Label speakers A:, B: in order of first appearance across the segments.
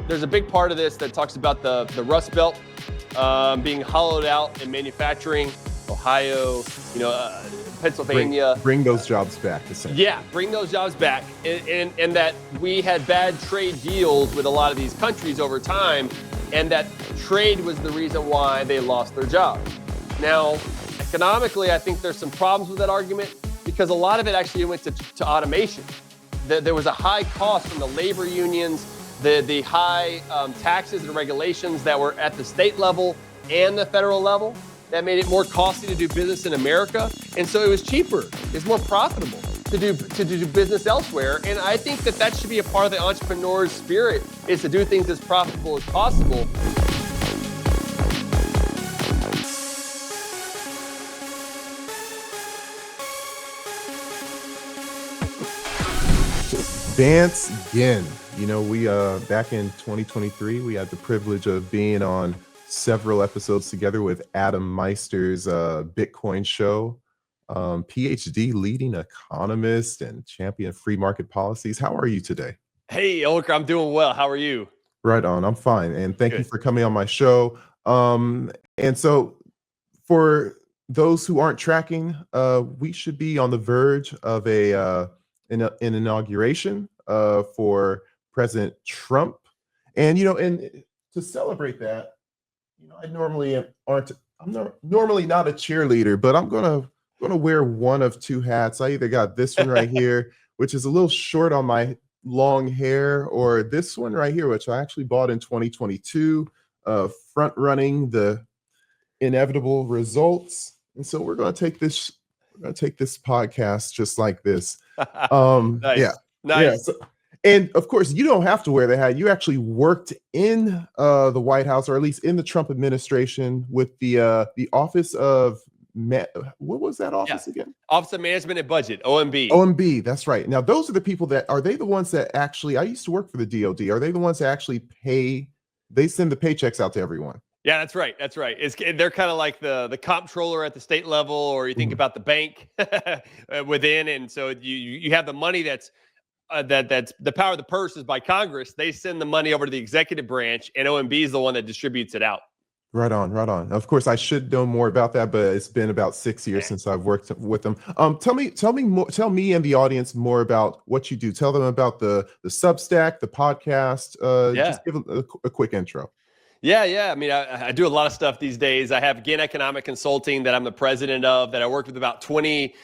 A: there's a big part of this that talks about the Rust Belt being hollowed out in manufacturing, Ohio, Pennsylvania.
B: Bring those jobs back.
A: Yeah, bring those jobs back. And that we had bad trade deals with a lot of these countries over time, and that trade was the reason why they lost their jobs. Now, economically, I think there's some problems with that argument because a lot of it actually went to automation. There was a high cost from the labor unions, the high taxes and regulations that were at the state level and the federal level that made it more costly to do business in America. And so it was cheaper. It's more profitable to do business elsewhere. And I think that should be a part of the entrepreneur's spirit, is to do things as profitable as possible.
B: Vance Ginn. We back in 2023, we had the privilege of being on several episodes together with Adam Meister's Bitcoin show. PhD leading economist and champion of free market policies. How are you today?
A: Hey, Ulric, I'm doing well. How are you?
B: Right on. I'm fine. And thank you for coming on my show. And so for those who aren't tracking, we should be on the verge of an inauguration for President Trump. And, and to celebrate that, I normally I'm normally not a cheerleader, but I'm gonna wear one of two hats. I either got this one right here, which is a little short on my long hair, or this one right here, which I actually bought in 2022, front running the inevitable results. And so we're gonna take this podcast just like this.
A: Nice.
B: Yeah.
A: Nice.
B: Yeah. So, and of course, you don't have to wear the hat. You actually worked in the White House, or at least in the Trump administration, with the Office of what was that office again?
A: Office of Management and Budget, OMB.
B: OMB, that's right. Now, those are the people are they the ones that actually? I used to work for the DoD. Are they the ones that actually pay? They send the paychecks out to everyone.
A: Yeah, that's right. That's right. They're kind of like the comptroller at the state level, or you think about the bank within, and so you have the money that's the power of the purse is by Congress. They send the money over to the executive branch, and OMB is the one that distributes it out.
B: Right on, right on. Of course, I should know more about that, but it's been about 6 years since I've worked with them. Tell me and the audience more about what you do. Tell them about the Substack, the podcast. Just give them a quick intro.
A: Yeah. I mean, I do a lot of stuff these days. I have Ginn Economic Consulting that I'm the president of, that I work with about 20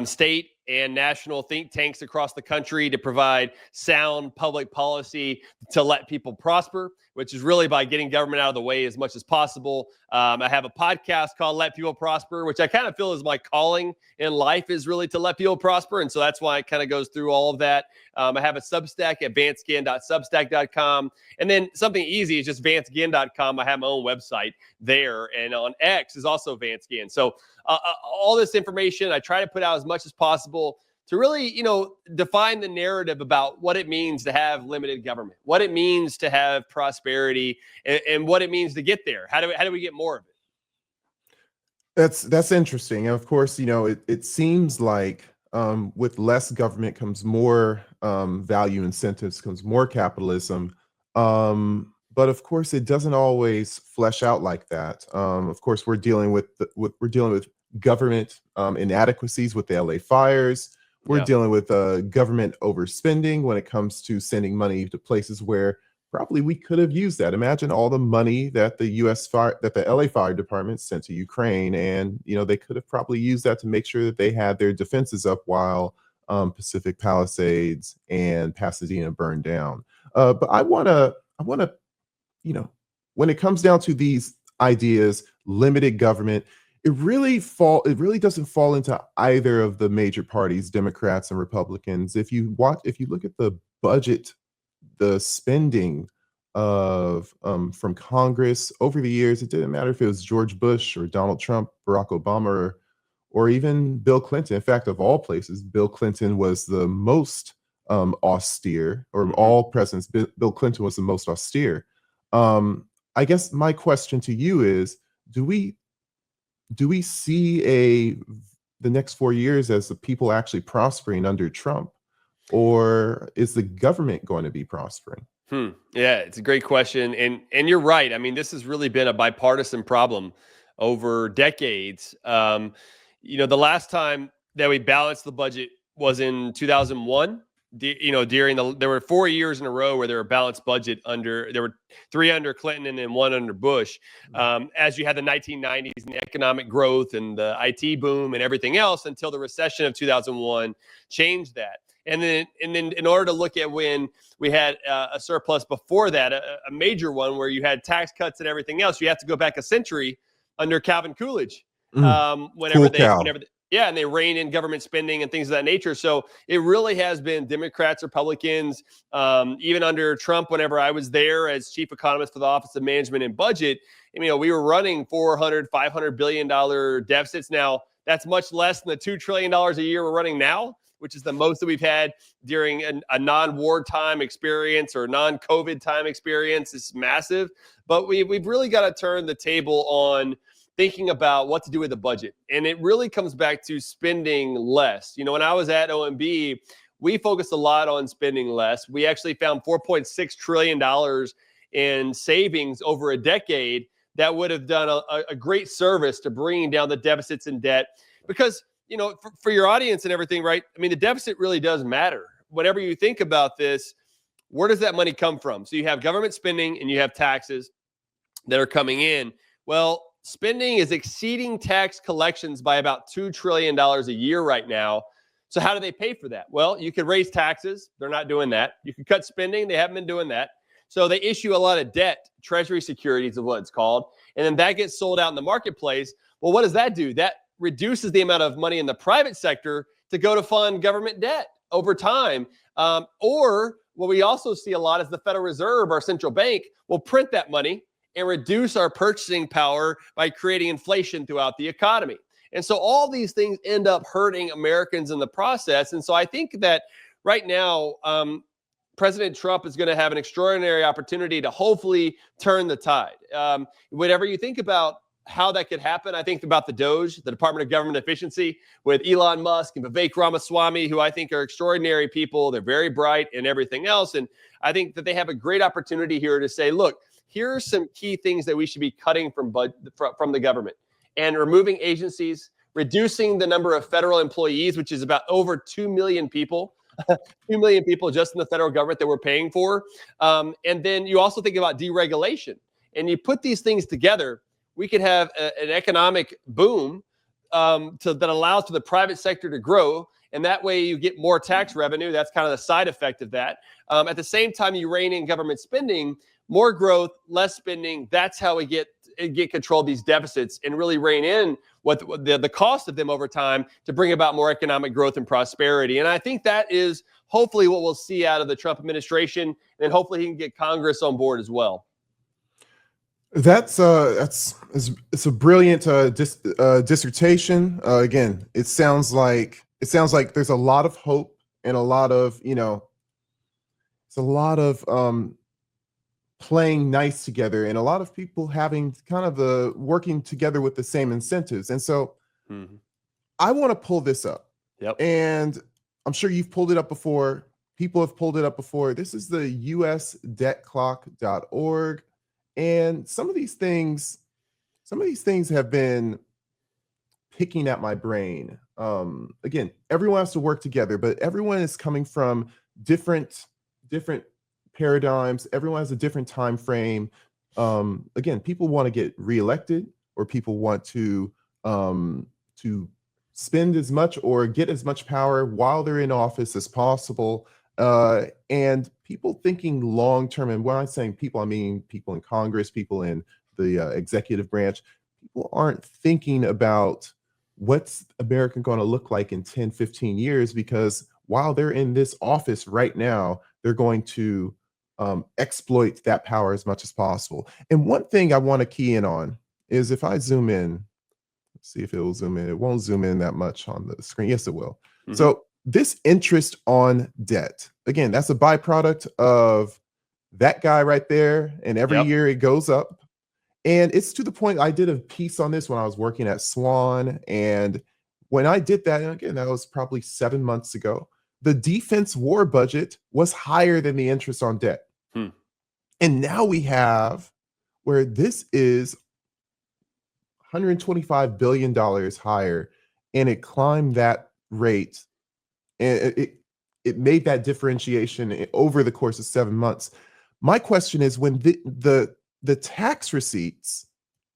A: state and national think tanks across the country to provide sound public policy to let people prosper, which is really by getting government out of the way as much as possible. I have a podcast called Let People Prosper, which I kind of feel is my calling in life, is really to let people prosper. And so that's why it kind of goes through all of that. I have a Substack at vanceginn.substack.com. And then something easy is just vanceginn.com. I have my own website there. And on X is also Vance Ginn. So all this information I try to put out as much as possible to really, define the narrative about what it means to have limited government, what it means to have prosperity, and what it means to get there. How do we get more of it?
B: That's interesting. And of course, it seems like with less government comes more value incentives, comes more capitalism. But of course, it doesn't always flesh out like that. Of course, we're dealing with government inadequacies with the LA fires. We're dealing with government overspending when it comes to sending money to places where probably we could have used that. Imagine all the money that the LA Fire Department sent to Ukraine, and they could have probably used that to make sure that they had their defenses up while Pacific Palisades and Pasadena burned down. But I want to, when it comes down to these ideas, limited government, it really doesn't fall into either of the major parties, Democrats and Republicans. If you look at the budget, the spending of from Congress over the years, it didn't matter if it was George Bush or Donald Trump, Barack Obama, or even Bill Clinton. In fact, of all places, Bill Clinton was the most austere, or all presidents, Bill Clinton was the most austere. I guess my question to you is, do we see the next 4 years as the people actually prospering under Trump, or is the government going to be prospering?
A: Yeah, it's a great question, and you're right. I mean, this has really been a bipartisan problem over decades. The last time that we balanced the budget was in 2001. There were 4 years in a row where there were balanced budget there were 3 under Clinton and then 1 under Bush. As you had the 1990s and the economic growth and the IT boom and everything else, until the recession of 2001 changed that. And then in order to look at when we had a surplus before that, a major one where you had tax cuts and everything else, you have to go back a century under Calvin Coolidge. Whenever and they rein in government spending and things of that nature. So it really has been Democrats, Republicans, even under Trump, whenever I was there as chief economist for the Office of Management and Budget, we were running $400-500 billion deficits. Now, that's much less than the $2 trillion a year we're running now, which is the most that we've had during a non-wartime experience or non-COVID time experience. It's massive. But we've really got to turn the table on thinking about what to do with the budget. And it really comes back to spending less. When I was at OMB, we focused a lot on spending less. We actually found $4.6 trillion in savings over a decade that would have done a great service to bringing down the deficits and debt. Because, for your audience and everything, right? I mean, the deficit really does matter. Whenever you think about this, where does that money come from? So you have government spending and you have taxes that are coming in. Well, spending is exceeding tax collections by about $2 trillion a year right now. So how do they pay for that? Well, you could raise taxes. They're not doing that. You can cut spending. They haven't been doing that. So they issue a lot of debt, treasury securities is what it's called. And then that gets sold out in the marketplace. Well, what does that do? That reduces the amount of money in the private sector to go to fund government debt over time. Or what we also see a lot is the Federal Reserve, our central bank, will print that money and reduce our purchasing power by creating inflation throughout the economy. And so all these things end up hurting Americans in the process. And so I think that right now, President Trump is going to have an extraordinary opportunity to hopefully turn the tide. Whenever you think about how that could happen, I think about the DOGE, the Department of Government Efficiency, with Elon Musk and Vivek Ramaswamy, who I think are extraordinary people. They're very bright and everything else. And I think that they have a great opportunity here to say, look, here are some key things that we should be cutting from the government and removing agencies, reducing the number of federal employees, which is about over 2 million people, 2 million people just in the federal government that we're paying for. And then you also think about deregulation. And you put these things together, we could have an economic boom that allows for the private sector to grow. And that way you get more tax revenue. That's kind of the side effect of that. At the same time, you rein in government spending, more growth, less spending. That's how we get control of these deficits and really rein in what the cost of them over time to bring about more economic growth and prosperity. And I think that is hopefully what we'll see out of the Trump administration, and hopefully he can get Congress on board as well.
B: It's a brilliant dissertation. Again, it sounds like there's a lot of hope and a lot of it's a lot of playing nice together, and a lot of people having kind of working together with the same incentives. And so I want to pull this up.
A: Yep.
B: And I'm sure you've pulled it up before. People have pulled it up before. This is the usdebtclock.org. And some of these things have been picking at my brain. Again, everyone has to work together, but everyone is coming from different paradigms. Everyone has a different time frame. Again, people want to get reelected, or people want to spend as much or get as much power while they're in office as possible. And people thinking long term, and when I'm saying people, I mean people in Congress, people in the executive branch. People aren't thinking about what's America going to look like in 10, 15 years, because while they're in this office right now, they're going to exploit that power as much as possible. And one thing I want to key in on is, if I zoom in, let's see if it will zoom in. It won't zoom in that much on the screen. Yes, it will. So this interest on debt, again, that's a byproduct of that guy right there. And every year it goes up. And it's to the point, I did a piece on this when I was working at Swan. And when I did that, and again, that was probably 7 months ago, the defense war budget was higher than the interest on debt. And now we have where this is $125 billion higher, and it climbed that rate, and it made that differentiation over the course of 7 months. My question is, when the tax receipts,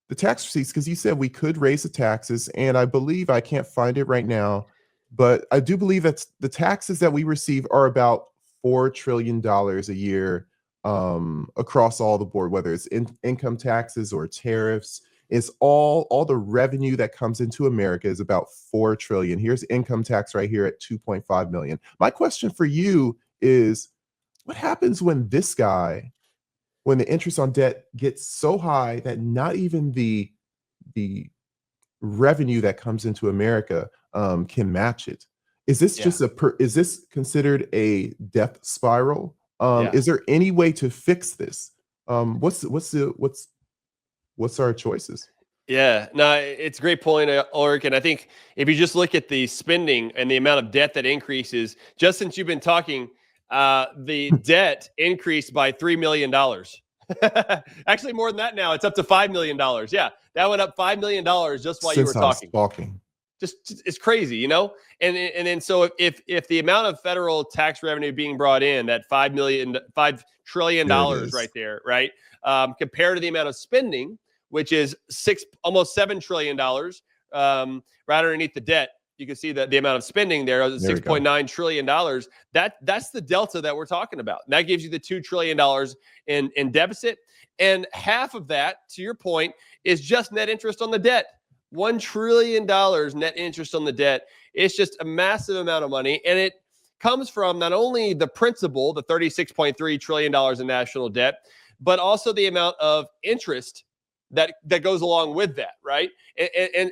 B: because you said we could raise the taxes, and I believe, I can't find it right now, but I do believe that the taxes that we receive are about $4 trillion a year, across all the board, whether it's income taxes or tariffs. It's all the revenue that comes into America is about 4 trillion. Here's income tax right here at 2.5 million. My question for you is, what happens when when the interest on debt gets so high that not even the revenue that comes into America can match it? Is this just is this considered a death spiral? Is there any way to fix this? What's our choices?
A: Yeah, no, it's a great point, Ulric. And I think if you just look at the spending and the amount of debt that increases, just since you've been talking, the debt increased by $3 million. Actually, more than that now. It's up to $5 million. Yeah, that went up $5 million just while you were talking. Just it's crazy, you know? And then so if the amount of federal tax revenue being brought in, that $5 trillion right there, right? Compared to the amount of spending, which is almost $7 trillion, right underneath the debt, you can see that the amount of spending there is $6.9 trillion. That's the delta that we're talking about. And that gives you the $2 trillion in deficit. And half of that, to your point, is just net interest on the debt. $1 trillion net interest on the debt. It's just a massive amount of money. And it comes from not only the principal, the $36.3 trillion in national debt, but also the amount of interest that goes along with that, right? And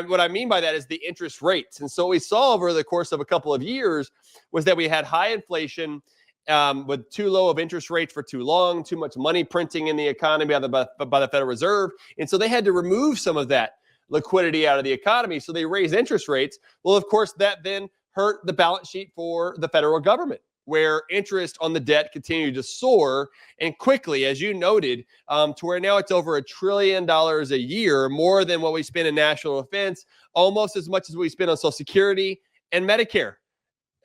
A: what I mean by that is the interest rates. And so what we saw over the course of a couple of years was that we had high inflation with too low of interest rates for too long, too much money printing in the economy by the Federal Reserve. And so they had to remove some of that liquidity out of the economy. So they raised interest rates. Well, of course, that then hurt the balance sheet for the federal government, where interest on the debt continued to soar and quickly, as you noted, to where now it's over $1 trillion a year, more than what we spend in national defense, almost as much as we spend on Social Security and Medicare.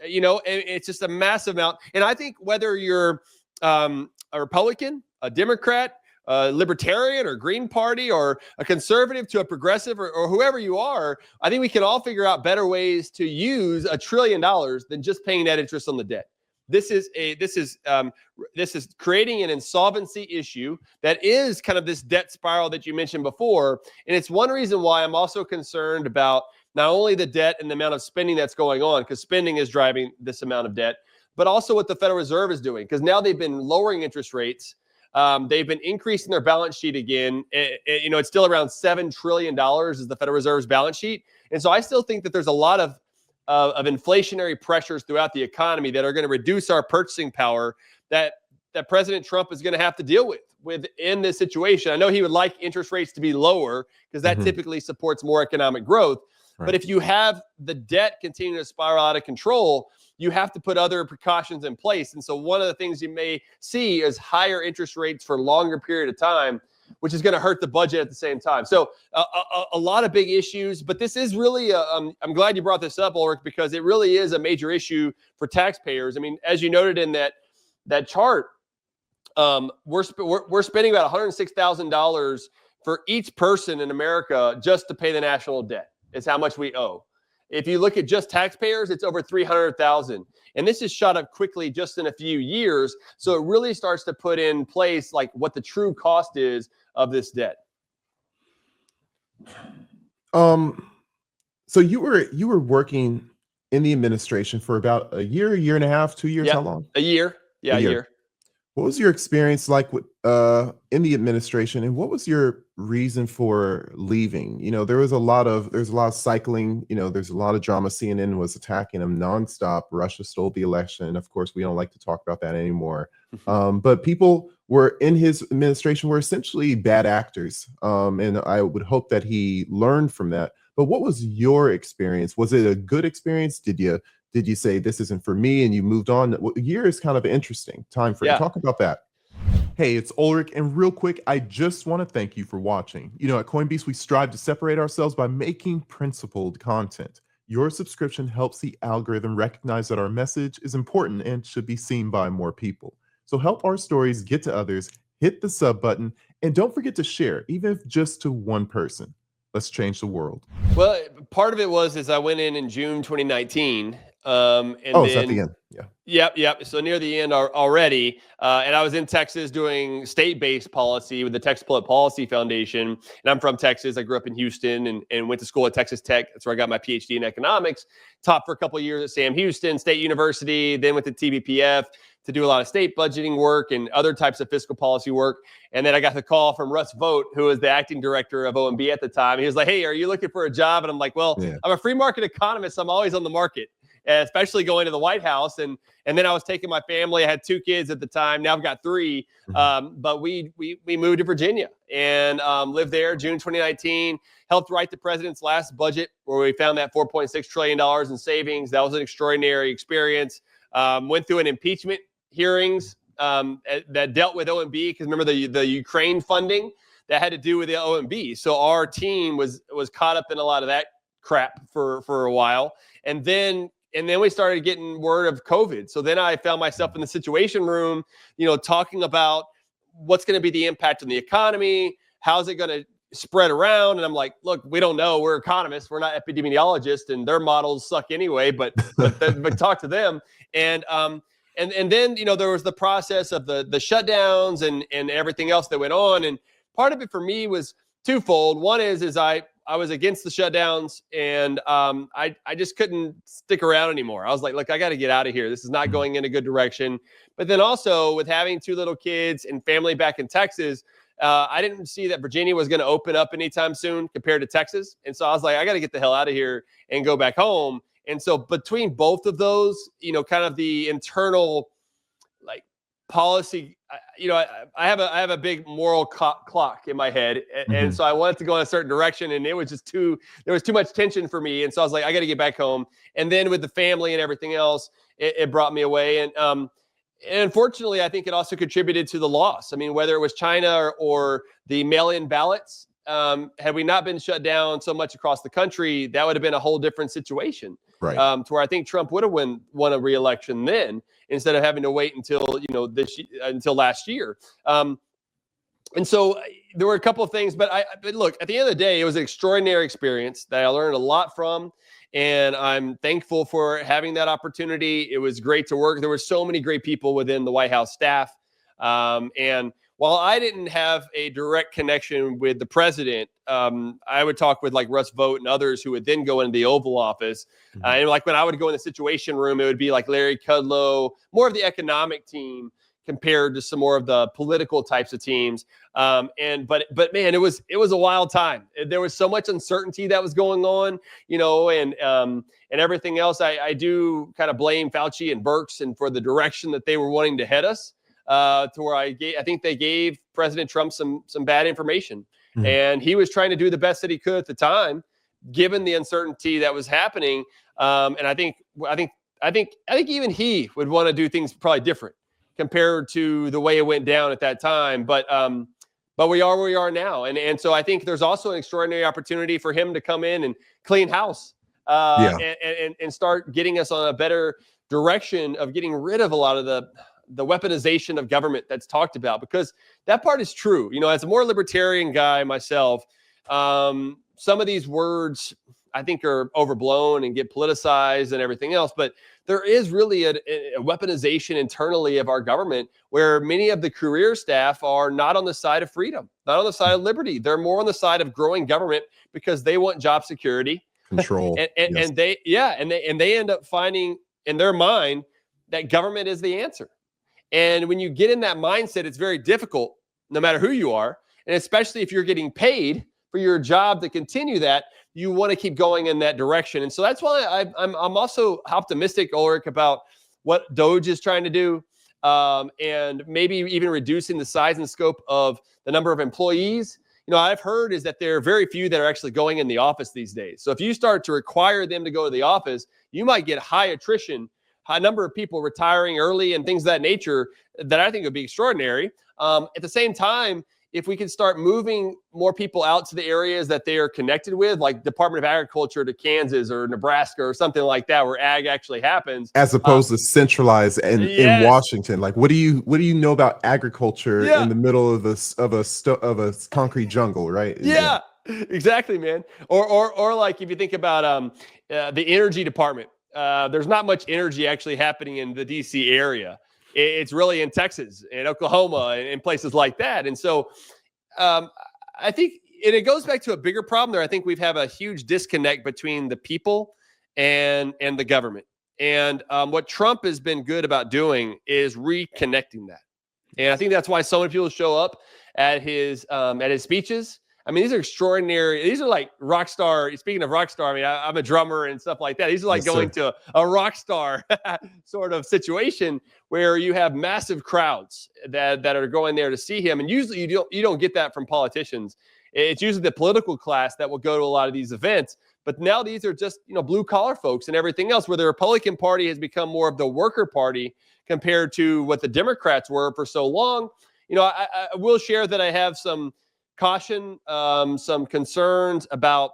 A: You know, and it's just a massive amount. And I think whether you're a Republican, a Democrat, a Libertarian or Green Party, or a conservative to a progressive, or whoever you are, I think we can all figure out better ways to use $1 trillion than just paying that interest on the debt. This is creating an insolvency issue that is kind of this debt spiral that you mentioned before. And it's one reason why I'm also concerned about not only the debt and the amount of spending that's going on, because spending is driving this amount of debt, but also what the Federal Reserve is doing, because now they've been lowering interest rates. They've been increasing their balance sheet again. It's still around $7 trillion is the Federal Reserve's balance sheet. And so I still think that there's a lot of inflationary pressures throughout the economy that are going to reduce our purchasing power that President Trump is going to have to deal with in this situation. I know he would like interest rates to be lower because that typically supports more economic growth. Right. But if you have the debt continue to spiral out of control, you have to put other precautions in place. And so one of the things you may see is higher interest rates for a longer period of time, which is going to hurt the budget at the same time. So a lot of big issues, but this is really, I'm glad you brought this up, Ulric, because it really is a major issue for taxpayers. I mean, as you noted in that chart, we're spending about $106,000 for each person in America just to pay the national debt. It's how much we owe. If you look at just taxpayers, it's over $300,000. And this has shot up quickly just in a few years. So it really starts to put in place like what the true cost is of this debt.
B: So you were working in the administration for about a year and a half, 2 years, how long?
A: A year. Yeah, a year.
B: What was your experience like with in the administration, and what was your reason for leaving? You know, there's a lot of cycling, you know, there's a lot of drama. CNN was attacking him nonstop. Russia stole the election. Of course, we don't like to talk about that anymore. But people were in his administration were essentially bad actors. And I would hope that he learned from that. But what was your experience? Was it a good experience? Did you say this isn't for me and you moved on? A year is kind of an interesting time for you. Talk about that. Hey, it's Ulric, and real quick, I just want to thank you for watching. At Coinbase, we strive to separate ourselves by making principled content. Your subscription helps the algorithm recognize that our message is important and should be seen by more people. So help our stories get to others, hit the sub button, and don't forget to share, even if just to one person. Let's change the world.
A: Well, part of it was I went in June 2019, and
B: Is that the
A: then
B: end? Yeah.
A: Yep. So near the end already, and I was in Texas doing state-based policy with the Texas Public Policy Foundation, and I'm from Texas. I grew up in Houston and went to school at Texas Tech. That's where I got my PhD in economics. Taught for a couple of years at Sam Houston State University, then went to TBPF to do a lot of state budgeting work and other types of fiscal policy work. And then I got the call from Russ Vought, who was the acting director of OMB at the time. He was like, "Hey, are you looking for a job?" And I'm like, "Well, yeah. I'm a free market economist. I'm always on the market." Especially going to the White House. And then I was taking my family. I had 2 kids at the time. Now I've got 3. But we moved to Virginia and lived there June 2019, helped write the president's last budget where we found that $4.6 trillion in savings. That was an extraordinary experience. Went through an impeachment hearings that dealt with OMB, because remember the Ukraine funding that had to do with the OMB. So our team was caught up in a lot of that crap for a while. And then we started getting word of COVID. So then I found myself in the Situation Room, talking about what's going to be the impact on the economy, how's it going to spread around. And I'm like, look, we don't know. We're economists. We're not epidemiologists, and their models suck anyway. But talk to them. And then there was the process of the shutdowns and everything else that went on. And part of it for me was twofold. One is I was against the shutdowns, and I just couldn't stick around anymore. I was like, look, I got to get out of here. This is not going in a good direction. But then also with having 2 little kids and family back in Texas, I didn't see that Virginia was going to open up anytime soon compared to Texas. And so I was like, I got to get the hell out of here and go back home. And so between both of those, kind of the internal policy, I have a big moral clock in my head, and so I wanted to go in a certain direction, and it was just there was too much tension for me, and so I was like, I got to get back home. And then with the family and everything else, it brought me away, and unfortunately, I think it also contributed to the loss. I mean, whether it was China or the mail-in ballots, had we not been shut down so much across the country, that would have been a whole different situation.
B: Right.
A: To where I think Trump would have won a re-election then, instead of having to wait until until last year. And so there were a couple of things, but look, at the end of the day, it was an extraordinary experience that I learned a lot from, and I'm thankful for having that opportunity. It was great to work. There were so many great people within the White House staff, and while I didn't have a direct connection with the president, I would talk with like Russ Vought and others who would then go into the Oval Office. And like when I would go in the Situation Room, it would be like Larry Kudlow, more of the economic team compared to some more of the political types of teams. But man, it was a wild time. There was so much uncertainty that was going on, and everything else. I do kind of blame Fauci and Birx and for the direction that they were wanting to head us. To where I think they gave President Trump some bad information, and he was trying to do the best that he could at the time, given the uncertainty that was happening. And I think even he would want to do things probably different compared to the way it went down at that time. But we are where we are now, and so I think there's also an extraordinary opportunity for him to come in and clean house, and start getting us on a better direction of getting rid of a lot of the weaponization of government that's talked about, because that part is true. As a more libertarian guy myself, some of these words I think are overblown and get politicized and everything else, but there is really a weaponization internally of our government, where many of the career staff are not on the side of freedom, not on the side of liberty. They're more on the side of growing government because they want job security,
B: control,
A: and they end up finding in their mind that government is the answer. And when you get in that mindset, it's very difficult, no matter who you are. And especially if you're getting paid for your job to continue that, you want to keep going in that direction. And so that's why I'm also optimistic, Ulric, about what DOGE is trying to do, and maybe even reducing the size and scope of the number of employees. I've heard is that there are very few that are actually going in the office these days. So if you start to require them to go to the office, you might get high attrition high number of people retiring early and things of that nature that I think would be extraordinary. At the same time, if we can start moving more people out to the areas that they are connected with, like Department of Agriculture to Kansas or Nebraska or something like that, where ag actually happens,
B: as opposed to centralized and in Washington. Like, what do you know about agriculture in the middle of a concrete jungle, right?
A: Yeah, exactly, man. Or like if you think about the energy department, there's not much energy actually happening in the DC area. It's really in Texas and Oklahoma and places like that. And so I think, and it goes back to a bigger problem there. I think we've have a huge disconnect between the people and the government. And what Trump has been good about doing is reconnecting that. And I think that's why so many people show up at his speeches. I mean, these are extraordinary. These are like rock star. Speaking of rock star, I mean, I'm a drummer and stuff like that. These are like going to a rock star sort of situation where you have massive crowds that are going there to see him. And usually you don't get that from politicians. It's usually the political class that will go to a lot of these events. But now these are just, blue collar folks and everything else, where the Republican Party has become more of the worker party compared to what the Democrats were for so long. I will share that I have some caution, some concerns about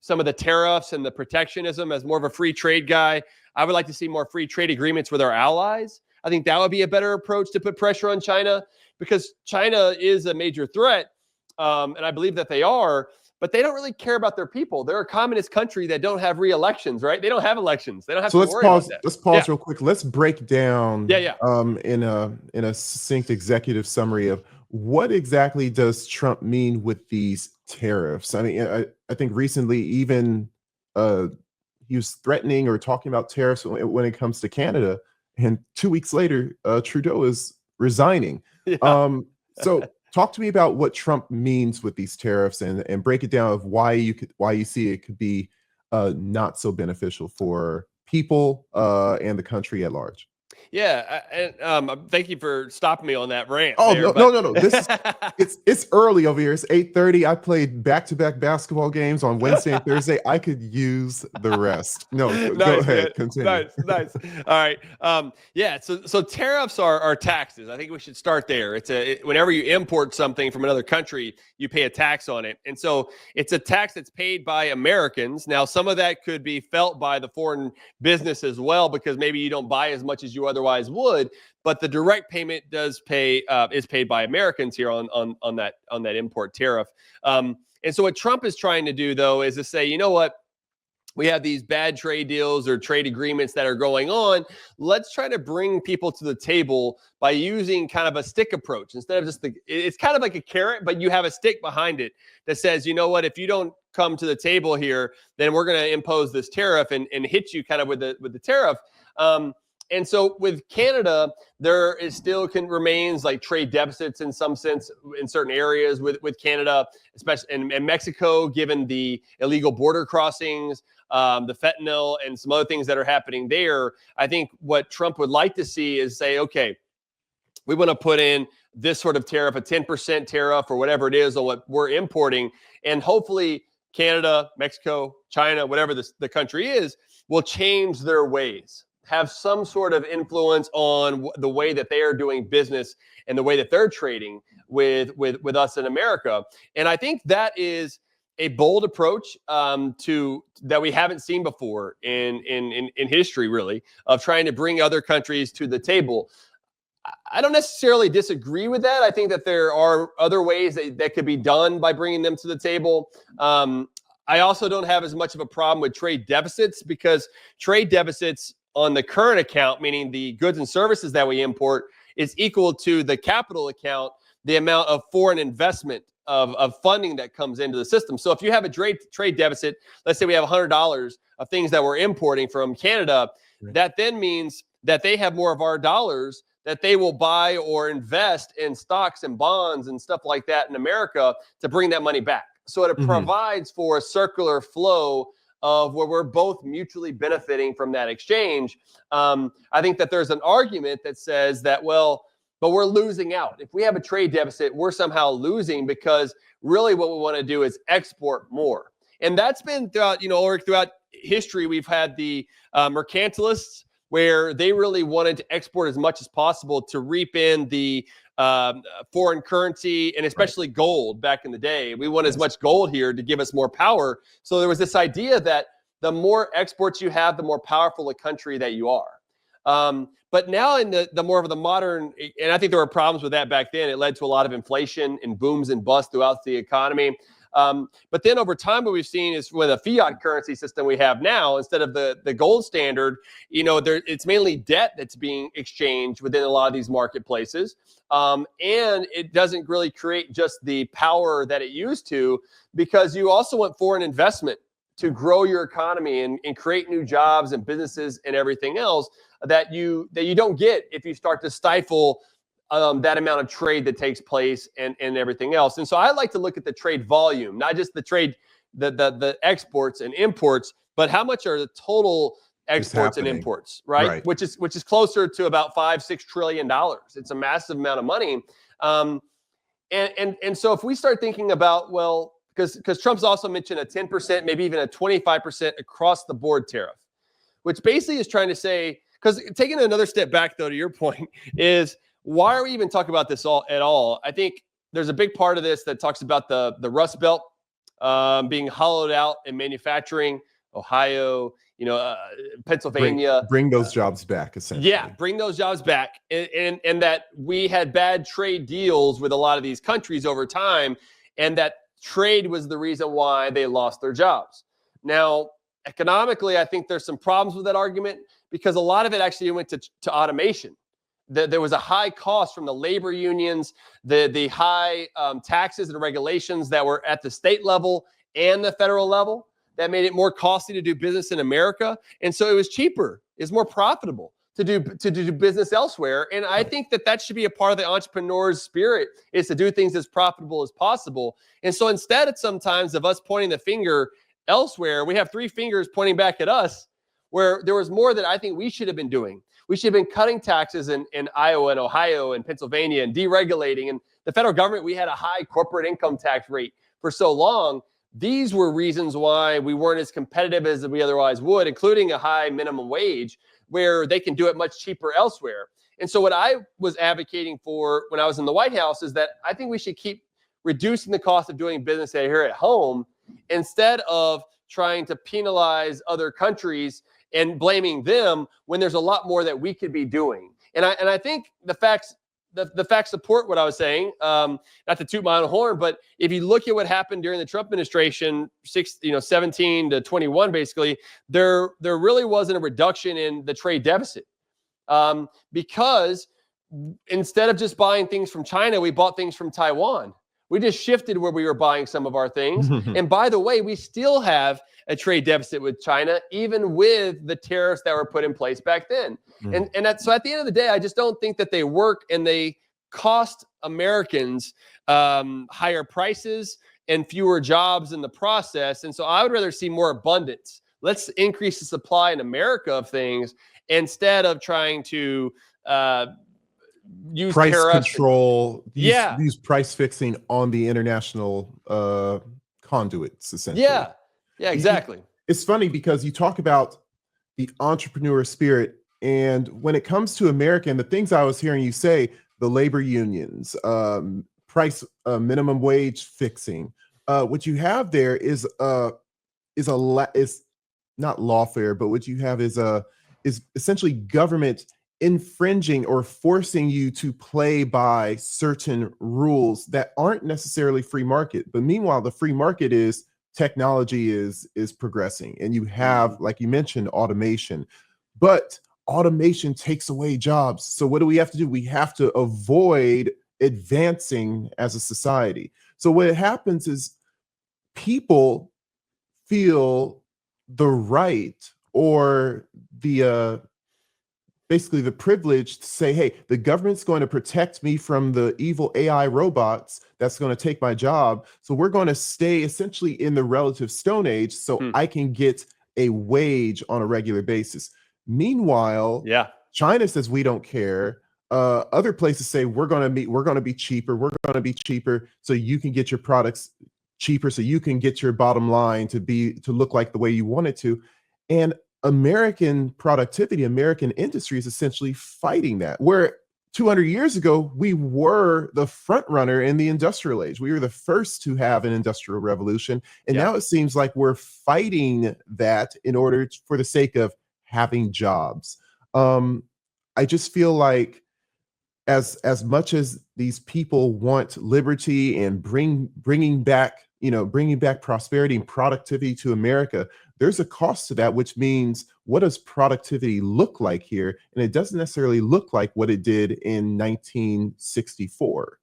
A: some of the tariffs and the protectionism. As more of a free trade guy, I would like to see more free trade agreements with our allies. I think that would be a better approach to put pressure on China, because China is a major threat. And I believe that they are, but they don't really care about their people. They're a communist country that don't have re-elections, right? They don't have elections. They don't have to worry about that.
B: Let's pause real quick. Let's break down in a succinct executive summary of what exactly does Trump mean with these tariffs. I mean, I think recently even he was threatening or talking about tariffs when it comes to Canada, and 2 weeks later, Trudeau is resigning. So talk to me about what Trump means with these tariffs, and break it down of why you see it could be not so beneficial for people and the country at large.
A: Yeah, and thank you for stopping me on that rant.
B: Oh, no. This is it's early over here. It's 8:30. I played back-to-back basketball games on Wednesday and Thursday. I could use the rest. No, go ahead. Continue.
A: Nice. All right. So tariffs are taxes. I think we should start there. Whenever you import something from another country, you pay a tax on it. And so it's a tax that's paid by Americans. Now, some of that could be felt by the foreign business as well, because maybe you don't buy as much as you otherwise would, but the direct payment is paid by Americans here on that import tariff. And so what Trump is trying to do, though, is to say, you know what? We have these bad trade deals or trade agreements that are going on. Let's try to bring people to the table by using kind of a stick approach instead of just it's kind of like a carrot, but you have a stick behind it that says, you know what, if you don't come to the table here, then we're going to impose this tariff and hit you kind of with the tariff. And so with Canada, there is still remains like trade deficits in some sense in certain areas with Canada, especially in Mexico, given the illegal border crossings, the fentanyl and some other things that are happening there. I think what Trump would like to see is say, okay, we want to put in this sort of tariff, a 10% tariff or whatever it is on what we're importing. And hopefully Canada, Mexico, China, whatever the country is, will change their ways, have some sort of influence on the way that they are doing business and the way that they're trading with us in America. And I think that is a bold approach that we haven't seen before in history, really, of trying to bring other countries to the table. I don't necessarily disagree with that. I think that there are other ways that could be done by bringing them to the table. I also don't have as much of a problem with trade deficits, because trade deficits on the current account, meaning the goods and services that we import, is equal to the capital account, the amount of foreign investment of funding that comes into the system. So if you have a trade deficit, let's say we have $100 of things that we're importing from Canada, that then means that they have more of our dollars that they will buy or invest in stocks and bonds and stuff like that in America to bring that money back. So it provides for a circular flow of where we're both mutually benefiting from that exchange. I think that there's an argument that says that, well, but we're losing out. If we have a trade deficit, we're somehow losing, because really what we want to do is export more. And that's been throughout, Ulric, throughout history, we've had the mercantilists where they really wanted to export as much as possible to reap in the foreign currency and especially gold back in the day. We want as much gold here to give us more power. So there was this idea that the more exports you have, the more powerful a country that you are. But now in the more of the modern, and I think there were problems with that back then, it led to a lot of inflation and booms and busts throughout the economy. But then over time, what we've seen is with a fiat currency system we have now, instead of the gold standard, it's mainly debt that's being exchanged within a lot of these marketplaces. And it doesn't really create just the power that it used to, because you also want foreign investment to grow your economy and create new jobs and businesses and everything else that you don't get if you start to stifle that amount of trade that takes place and everything else. And so I like to look at the trade volume, not just the trade, the exports and imports, but how much are the total exports and imports, right? Which is closer to about $5-6 trillion. It's a massive amount of money. And so if we start thinking about, well, because Trump's also mentioned a 10%, maybe even a 25% across the board tariff, which basically is trying to say, because taking another step back, though, to your point, is why are we even talking about this at all? I think there's a big part of this that talks about the Rust Belt being hollowed out in manufacturing, Ohio, Pennsylvania.
B: Bring those jobs back, essentially.
A: Yeah, bring those jobs back. And that we had bad trade deals with a lot of these countries over time, and that trade was the reason why they lost their jobs. Now, economically, I think there's some problems with that argument, because a lot of it actually went to automation. There was a high cost from the labor unions, the high taxes and regulations that were at the state level and the federal level that made it more costly to do business in America. And so it was cheaper, it's more profitable to do business elsewhere. And I think that should be a part of the entrepreneur's spirit, is to do things as profitable as possible. And so instead of sometimes of us pointing the finger elsewhere, we have three fingers pointing back at us, where there was more that I think we should have been doing. We should have been cutting taxes in Iowa and Ohio and Pennsylvania and deregulating. And the federal government, we had a high corporate income tax rate for so long. These were reasons why we weren't as competitive as we otherwise would, including a high minimum wage, where they can do it much cheaper elsewhere. And so what I was advocating for when I was in the White House is that I think we should keep reducing the cost of doing business here at home, instead of trying to penalize other countries and blaming them when there's a lot more that we could be doing. And I think the facts support what I was saying. Not to toot my own horn, but if you look at what happened during the Trump administration, 17 to 21, basically, there really wasn't a reduction in the trade deficit, because instead of just buying things from China, we bought things from Taiwan. We just shifted where we were buying some of our things. And by the way, we still have a trade deficit with China, even with the tariffs that were put in place back then. So at the end of the day, I just don't think that they work, and they cost Americans higher prices and fewer jobs in the process. And so I would rather see more abundance. Let's increase the supply in America of things, instead of trying to use
B: price control, use price fixing on the international conduits, essentially.
A: Yeah, exactly.
B: It's funny because you talk about the entrepreneur spirit, and when it comes to America, and the things I was hearing you say, the labor unions, price minimum wage fixing, what you have there is not lawfare, but what you have is essentially government infringing or forcing you to play by certain rules that aren't necessarily free market. But meanwhile, the free market is technology is progressing, and you have, like you mentioned, automation. But automation takes away jobs. So what do we have to do? We have to avoid advancing as a society. So what happens is people feel the right, or the basically the privilege to say, hey, the government's going to protect me from the evil AI robots that's going to take my job. So we're going to stay essentially in the relative Stone Age, so I can get a wage on a regular basis. Meanwhile, China says we don't care. Other places say we're going to be cheaper, so you can get your products cheaper, so you can get your bottom line to look like the way you want it to. And American productivity, American industry is essentially fighting that. Where 200 years ago, we were the front runner in the industrial age. We were the first to have an industrial revolution. And
A: Yeah.
B: now it seems like we're fighting that in order for the sake of having jobs. I just feel like as much as these people want liberty and bringing back prosperity and productivity to America, there's a cost to that, which means what does productivity look like here? And it doesn't necessarily look like what it did in 1964.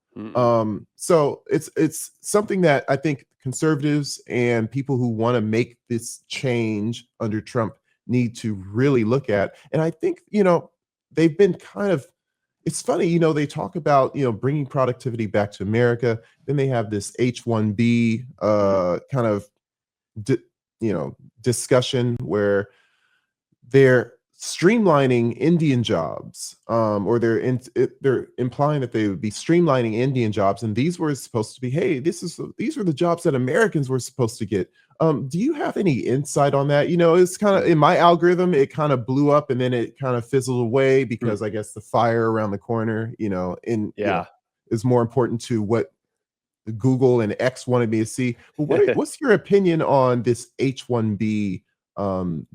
B: So it's something that I think conservatives and people who want to make this change under Trump need to really look at. And I think, they've been kind of, it's funny, they talk about, bringing productivity back to America. Then they have this H-1B kind of, discussion where they're streamlining Indian jobs, or they're implying that they would be streamlining Indian jobs. And these were supposed to be, hey, these are the jobs that Americans were supposed to get. Do you have any insight on that? It's kind of in my algorithm, it kind of blew up and then it kind of fizzled away because I guess the fire around the corner, is more important to what Google and X wanted me to see. But what's your opinion on this H-1B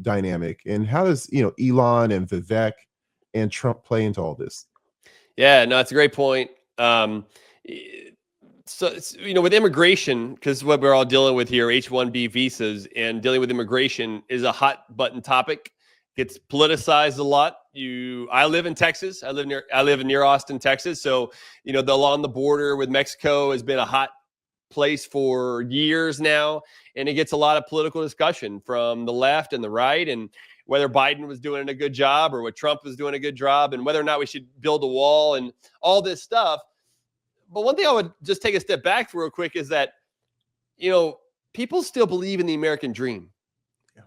B: dynamic, and how does Elon and Vivek and Trump play into all this?
A: Yeah, no, it's a great point. So, with immigration, because what we're all dealing with here, H-1B visas, and dealing with immigration is a hot button topic. Gets politicized a lot. I live in Texas. I live near Austin, Texas. So, along the border with Mexico has been a hot place for years now, and it gets a lot of political discussion from the left and the right, and whether Biden was doing a good job or what Trump was doing a good job, and whether or not we should build a wall and all this stuff. But one thing I would just take a step back real quick is that, people still believe in the American dream. Yeah.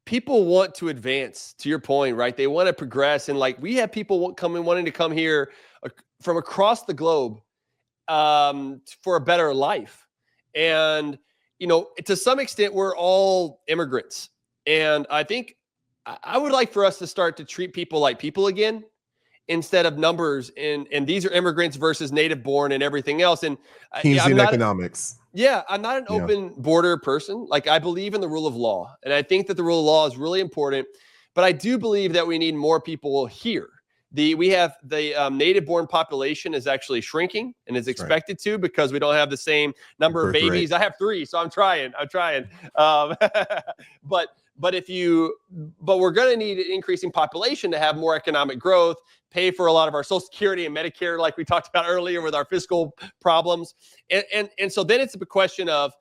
A: People want to advance, to your point, right? They want to progress. And we have people wanting to come here from across the globe for a better life. And, to some extent, we're all immigrants. And I think I would like for us to start to treat people like people again, instead of numbers. And these are immigrants versus native born and everything else. And
B: Keynesian economics.
A: I'm not an open border person. I believe in the rule of law. And I think that the rule of law is really important. But I do believe that we need more people here. We have the native born population is actually shrinking and is expected to, because we don't have the same number of babies. I have 3, so I'm trying. But we're going to need an increasing population to have more economic growth, pay for a lot of our Social Security and Medicare, like we talked about earlier with our fiscal problems. And so then it's a question of,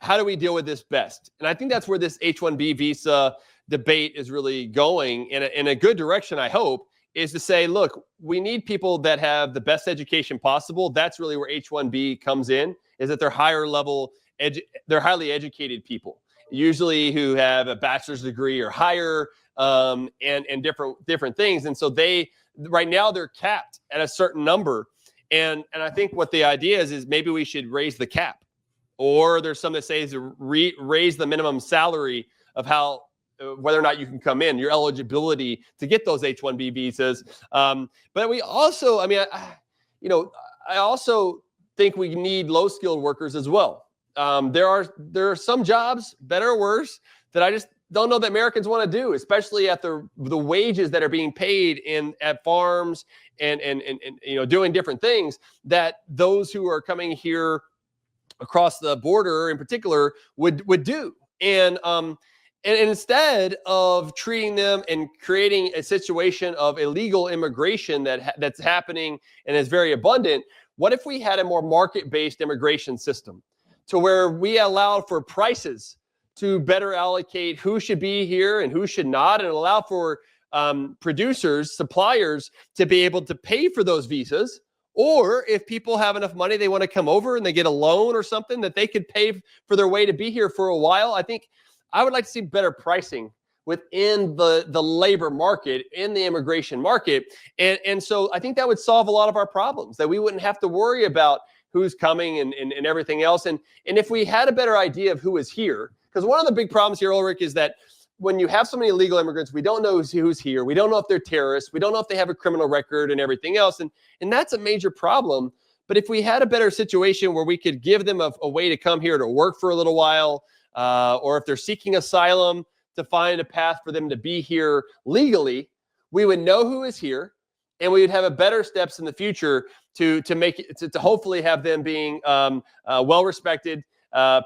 A: how do we deal with this best? And I think that's where this H-1B visa debate is really going in a good direction, I hope, is to say, look, we need people that have the best education possible. That's really where H-1B comes in, is that they're higher level, they're highly educated people, usually who have a bachelor's degree or higher, and different things. And so right now they're capped at a certain number. And I think what the idea is maybe we should raise the cap, or there's some that say to raise the minimum salary of how, whether or not you can come in, your eligibility to get those H-1B visas. But we also, I also think we need low-skilled workers as well. There are some jobs, better or worse, that I just don't know that Americans want to do, especially at the wages that are being paid at farms and doing different things that those who are coming here across the border in particular would do. And instead of treating them and creating a situation of illegal immigration that's happening and is very abundant, what if we had a more market-based immigration system, to where we allowed for prices to better allocate who should be here and who should not, and allow for producers, suppliers to be able to pay for those visas? Or if people have enough money, they want to come over and they get a loan or something, that they could pay for their way to be here for a while. I think I would like to see better pricing within the labor market, in the immigration market. And so I think that would solve a lot of our problems, that we wouldn't have to worry about who's coming and everything else. And if we had a better idea of who is here, because one of the big problems here, Ulric, is that when you have so many illegal immigrants, we don't know who's here. We don't know if they're terrorists. We don't know if they have a criminal record and everything else. And that's a major problem. But if we had a better situation where we could give them a way to come here to work for a little while, or if they're seeking asylum, to find a path for them to be here legally, we would know who is here, and we would have a better steps in the future to make it, to hopefully have them being well-respected,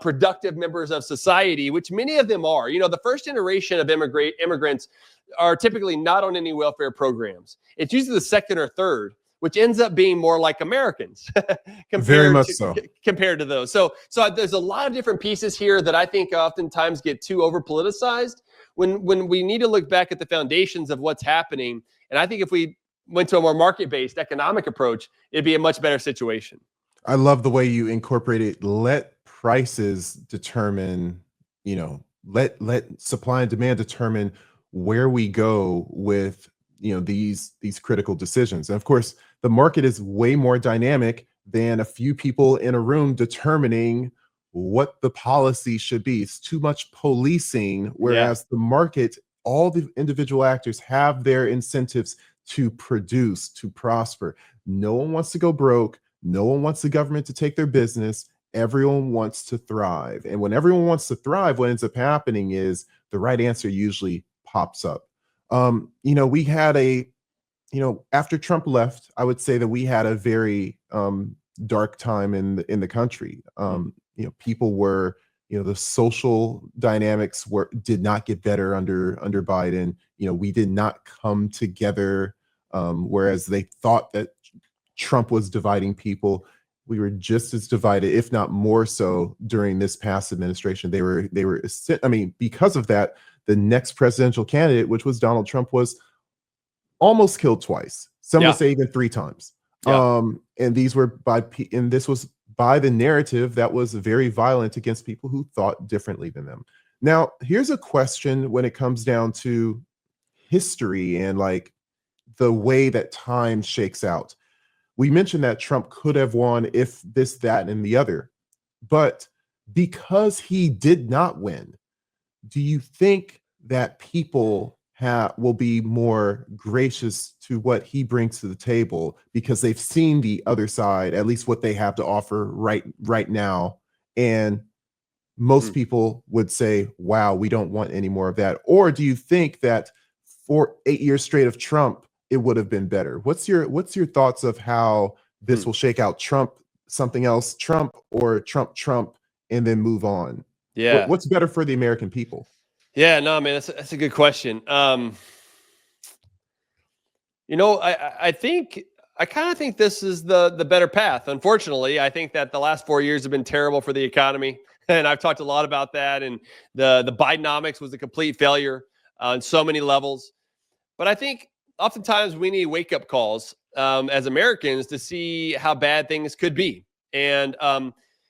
A: productive members of society, which many of them are. You know, the first generation of immigrants are typically not on any welfare programs. It's usually the second or third, which ends up being more like Americans compared to those. So there's a lot of different pieces here that I think oftentimes get too over politicized when we need to look back at the foundations of what's happening. And I think if we went to a more market-based economic approach, it'd be a much better situation.
B: I love the way you incorporated let prices determine, you know, let supply and demand determine where we go with, you know, these critical decisions. And of course, the market is way more dynamic than a few people in a room determining what the policy should be. It's too much policing, whereas the market, all the individual actors have their incentives to produce, to prosper. No one wants to go broke. No one wants the government to take their business. Everyone wants to thrive. And when everyone wants to thrive, what ends up happening is the right answer usually pops up. You know, we had after Trump left, I would say that we had a very dark time in the country. You know, people were, you know, the social dynamics did not get better under Biden. You know, we did not come together, whereas they thought that Trump was dividing people. We were just as divided, if not more so, during this past administration. They were, I mean, because of that, the next presidential candidate, which was Donald Trump, was almost killed twice. Some would say even 3 times. And this was by the narrative that was very violent against people who thought differently than them. Now, here's a question when it comes down to history and like the way that time shakes out. We mentioned that Trump could have won if this, that, and the other, but because he did not win, do you think that people will be more gracious to what he brings to the table because they've seen the other side, at least what they have to offer right now? And most people would say, wow, we don't want any more of that. Or do you think that for 8 years straight of Trump, it would have been better? What's your thoughts of how this will shake out? Trump, something else, Trump, or Trump, and then move on?
A: Yeah.
B: What's better for the American people?
A: Yeah, no, man, that's a good question. You know, I kind of think this is the better path. Unfortunately, I think that the last 4 years have been terrible for the economy, and I've talked a lot about that. And the Bidenomics was a complete failure on so many levels. But I think oftentimes we need wake-up calls as Americans to see how bad things could be. And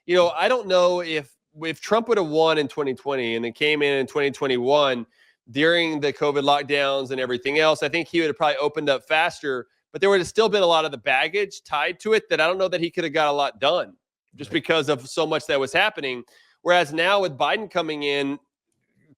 A: you know, I don't know if Trump would have won in 2020 and then came in 2021 during the COVID lockdowns and everything else, I think he would have probably opened up faster, but there would have still been a lot of the baggage tied to it that I don't know that he could have got a lot done just because of so much that was happening. Whereas now with Biden coming in,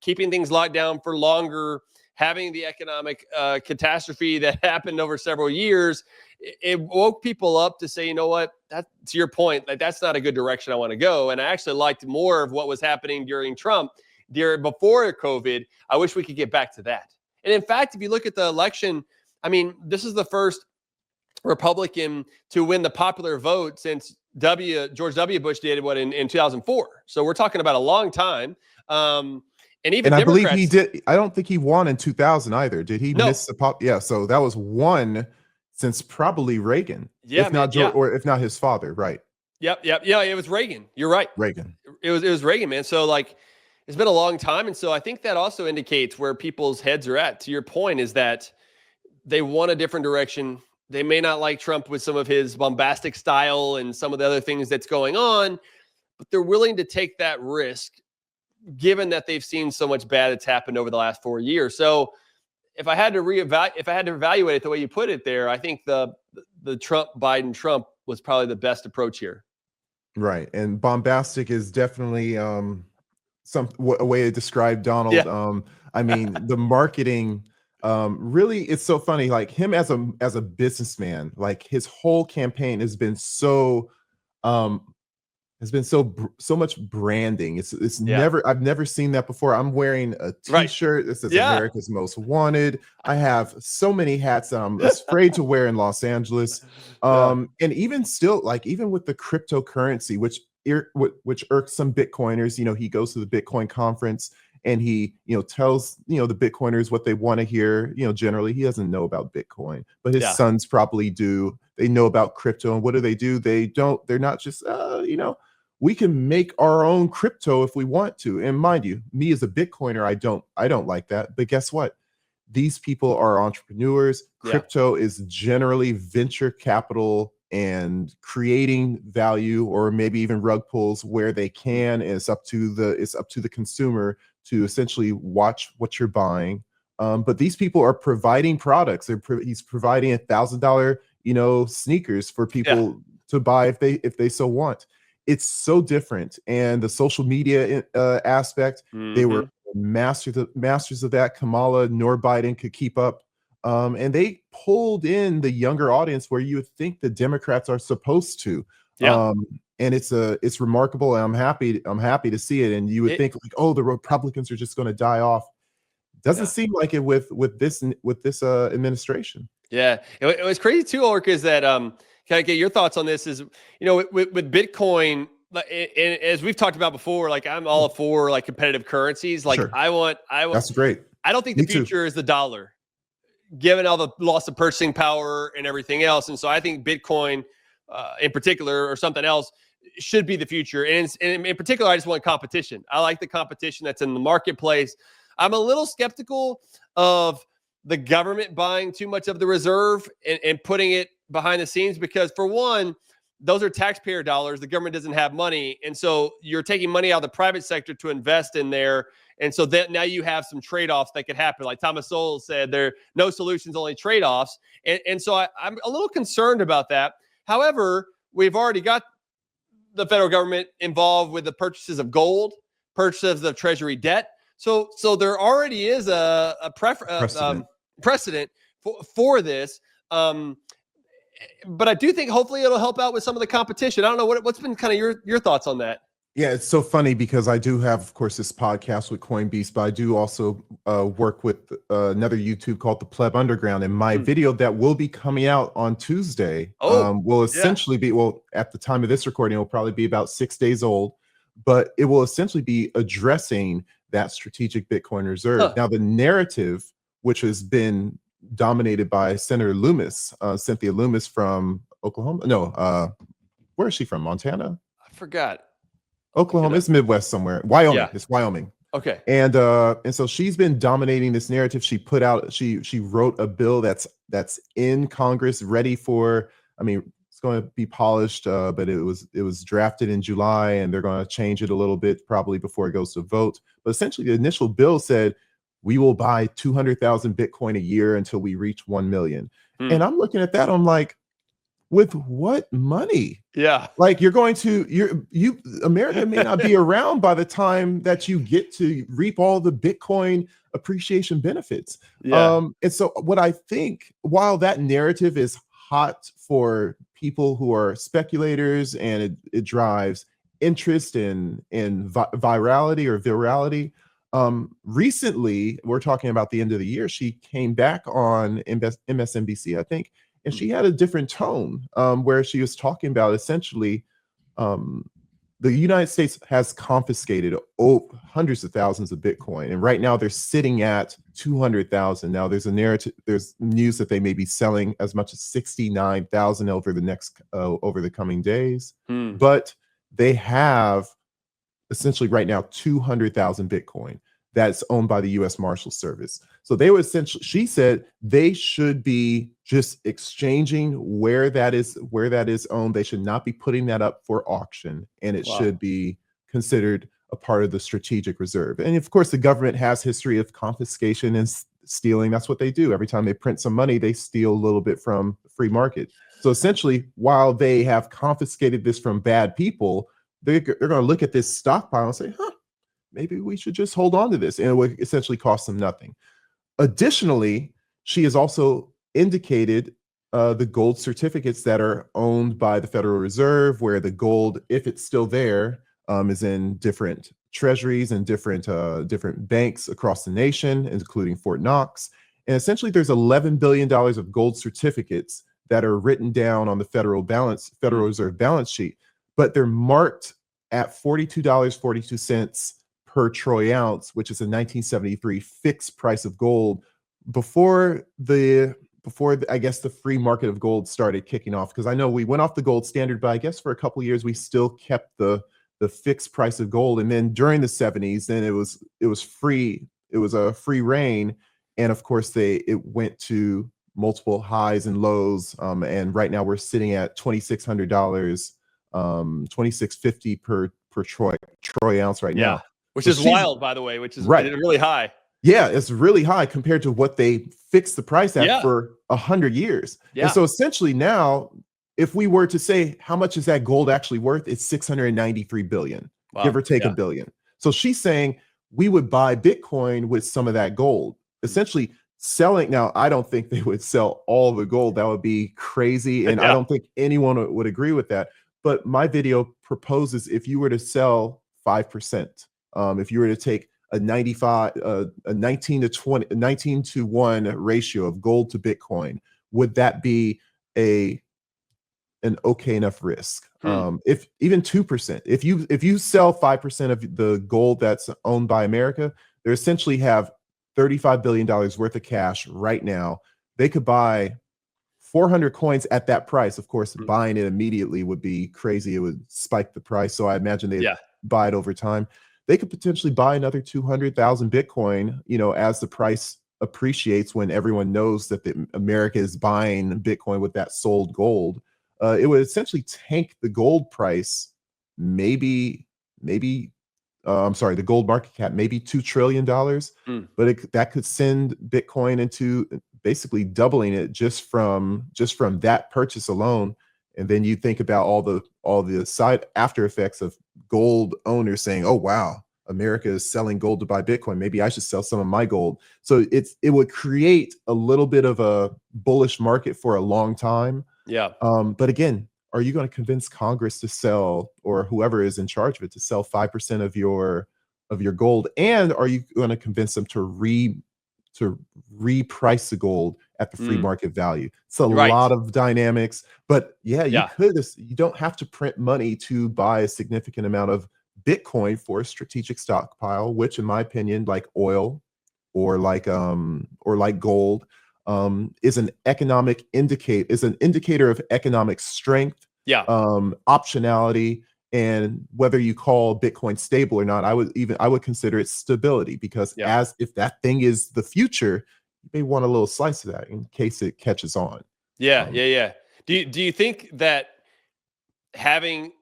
A: keeping things locked down for longer, having the economic catastrophe that happened over several years, it woke people up to say, you know what, to your point, like that's not a good direction I want to go. And I actually liked more of what was happening during Trump, before COVID. I wish we could get back to that. And in fact, if you look at the election, I mean, this is the first Republican to win the popular vote since George W. Bush did in 2004. So we're talking about a long time. And even
B: I
A: Democrats,
B: believe he did. I don't think he won in 2000 either. Did he miss the pop? Yeah. So that was one since probably Reagan.
A: Yeah,
B: if not George, or if not his father. Right.
A: Yep. Yeah, it was Reagan. You're right.
B: Reagan.
A: It was Reagan, man. So like, it's been a long time. And so I think that also indicates where people's heads are at. To your point, is that they want a different direction. They may not like Trump with some of his bombastic style and some of the other things that's going on, but they're willing to take that risk given that they've seen so much bad that's happened over the last 4 years. So if I had to evaluate it the way you put it there, I think the Trump was probably the best approach here.
B: Right. And bombastic is definitely a way to describe Donald.
A: Yeah.
B: I mean, the marketing, really, it's so funny. Like him as a businessman, like his whole campaign um, has been so much branding. It's
A: Yeah.
B: never, I've never seen that before. I'm wearing a
A: Right.
B: t-shirt that says
A: Yeah.
B: America's Most Wanted. I have so many hats that I'm afraid to wear in Los Angeles.
A: Yeah.
B: And even still, like even with the cryptocurrency, which irks some Bitcoiners, he goes to the Bitcoin conference and he, tells, the Bitcoiners what they want to hear. Generally he doesn't know about Bitcoin, but his
A: Yeah.
B: sons probably do. They know about crypto. And what do? They're not just, we can make our own crypto if we want to. And mind you, me as a Bitcoiner, I don't like that. But guess what? These people are entrepreneurs.
A: Yeah.
B: Crypto is generally venture capital and creating value, or maybe even rug pulls where they can. And it's up to the consumer to essentially watch what you're buying. But these people are providing products. He's providing $1,000, sneakers for people to buy if they so want. It's so different. And the social media aspect, they were masters of that. Kamala nor Biden could keep up. And they pulled in the younger audience where you would think the Democrats are supposed to.
A: Yeah.
B: And it's remarkable. And I'm happy to see it. And you would think like, oh, the Republicans are just going to die off. Doesn't seem like it with this administration.
A: Yeah, it was crazy too, Ulric, is that can I get your thoughts on this? Is with Bitcoin, and as we've talked about before, like I'm all for like competitive currencies. Like
B: Sure.
A: I want.
B: That's great.
A: I don't think the future is the dollar, given all the loss of purchasing power and everything else. And so I think Bitcoin, in particular, or something else, should be the future. And in particular, I just want competition. I like the competition that's in the marketplace. I'm a little skeptical of the government buying too much of the reserve and putting it behind the scenes, because for one, those are taxpayer dollars. The government doesn't have money. And so you're taking money out of the private sector to invest in there. And so that now you have some trade-offs that could happen. Like Thomas Sowell said, there are no solutions, only trade-offs. And so I'm a little concerned about that. However, we've already got the federal government involved with the purchases of gold, purchases of treasury debt. So there already is a precedent for this. But I do think hopefully it'll help out with some of the competition. I don't know what's been kind of your thoughts on that.
B: Yeah, it's so funny because I do have, of course, this podcast with Coinbeast, but I do also work with another YouTube called The Pleb Underground. And my video that will be coming out on Tuesday will essentially be, well, at the time of this recording, it will probably be about 6 days old, but it will essentially be addressing that strategic Bitcoin reserve. Now, the narrative, which has been dominated by Senator Loomis, Cynthia Loomis from Oklahoma. No, where is she from? Montana?
A: I forgot.
B: Oklahoma. It's Midwest somewhere. Wyoming.
A: Yeah.
B: It's Wyoming.
A: Okay.
B: And so she's been dominating this narrative. She wrote a bill that's in Congress, ready for, I mean, it's going to be polished, but it was drafted in July, and they're going to change it a little bit probably before it goes to vote. But essentially, the initial bill said we will buy 200,000 Bitcoin a year until we reach 1 million. And I'm looking at that, I'm like, with what money?
A: Yeah.
B: Like America may not be around by the time that you get to reap all the Bitcoin appreciation benefits.
A: Yeah.
B: And so what I think, while that narrative is hot for people who are speculators, and it drives interest in virality or virality. Recently, we're talking about the end of the year, she came back on MSNBC, I think, and she had a different tone, where she was talking about essentially the United States has confiscated hundreds of thousands of Bitcoin, and right now they're sitting at 200,000. Now there's news that they may be selling as much as 69,000 over the coming days, but they have essentially right now 200,000 Bitcoin that's owned by the U.S. Marshal Service. So they were essentially, she said, they should be just exchanging where that is owned. They should not be putting that up for auction, and it should be considered a part of the strategic reserve. And of course, the government has history of confiscation and stealing. That's what they do. Every time they print some money, they steal a little bit from the free market. So essentially, while they have confiscated this from bad people, they're going to look at this stockpile and say, maybe we should just hold on to this, and it would essentially cost them nothing. Additionally, she has also indicated the gold certificates that are owned by the Federal Reserve, where the gold, if it's still there, is in different treasuries and different banks across the nation, including Fort Knox. And essentially, there's $11 billion of gold certificates that are written down on the Federal Reserve balance sheet, but they're marked at $42.42 per troy ounce, which is a 1973 fixed price of gold before I guess the free market of gold started kicking off. Because I know we went off the gold standard, but I guess for a couple of years we still kept the fixed price of gold. And then during the 70s, then it was free. It was a free reign, and of course it went to multiple highs and lows. And right now we're sitting at $2,600, $2,650 per troy ounce right now.
A: Which
B: So
A: is wild, by the way, which is
B: right.
A: really high.
B: Yeah, it's really high compared to what they fixed the price at for 100 years.
A: Yeah.
B: And so essentially now, if we were to say how much is that gold actually worth, it's 693 billion, give or take a billion. So she's saying we would buy Bitcoin with some of that gold, essentially selling. Now, I don't think they would sell all the gold. That would be crazy. And I don't think anyone would agree with that. But my video proposes if you were to sell 5%, if you were to take a 19 to 1 ratio of gold to Bitcoin, would that be an okay enough risk? If even 2%, if you sell 5% of the gold that's owned by America, they essentially have $35 billion worth of cash right now. They could buy 400 coins at that price. Of course, buying it immediately would be crazy. It would spike the price. So I imagine they'd buy it over time. They could potentially buy another 200,000 Bitcoin, as the price appreciates, when everyone knows that America is buying Bitcoin with that sold gold. It would essentially tank the gold price, the gold market cap, maybe $2 trillion, but that could send Bitcoin into basically doubling it just from that purchase alone. And then you think about all the side after effects of gold owners saying, "Oh wow, America is selling gold to buy Bitcoin. Maybe I should sell some of my gold." So it would create a little bit of a bullish market for a long time.
A: Yeah.
B: But again, are you going to convince Congress to sell, or whoever is in charge of it, to sell 5% of your gold? And are you going to convince them to reprice the gold at the free market value? It's a lot of dynamics, but you don't have to print money to buy a significant amount of Bitcoin for a strategic stockpile, which in my opinion, like oil or like gold, is an indicator of economic strength, optionality. And whether you call Bitcoin stable or not, I would consider it stability, because if that thing is the future, you may want a little slice of that in case it catches on.
A: Do you think that having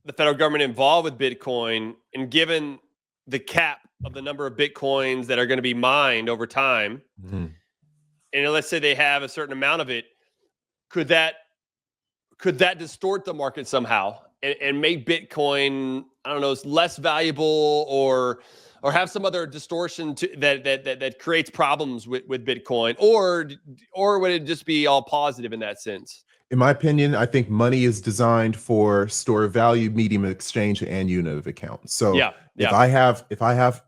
A: the federal government involved with Bitcoin, and given the cap of the number of Bitcoins that are going to be mined over time, and let's say they have a certain amount of it, could that distort the market somehow and make Bitcoin, I don't know, less valuable, or have some other distortion that creates problems with Bitcoin, or would it just be all positive in that sense?
B: In my opinion, I think money is designed for store of value, medium of exchange, and unit of account. So if I have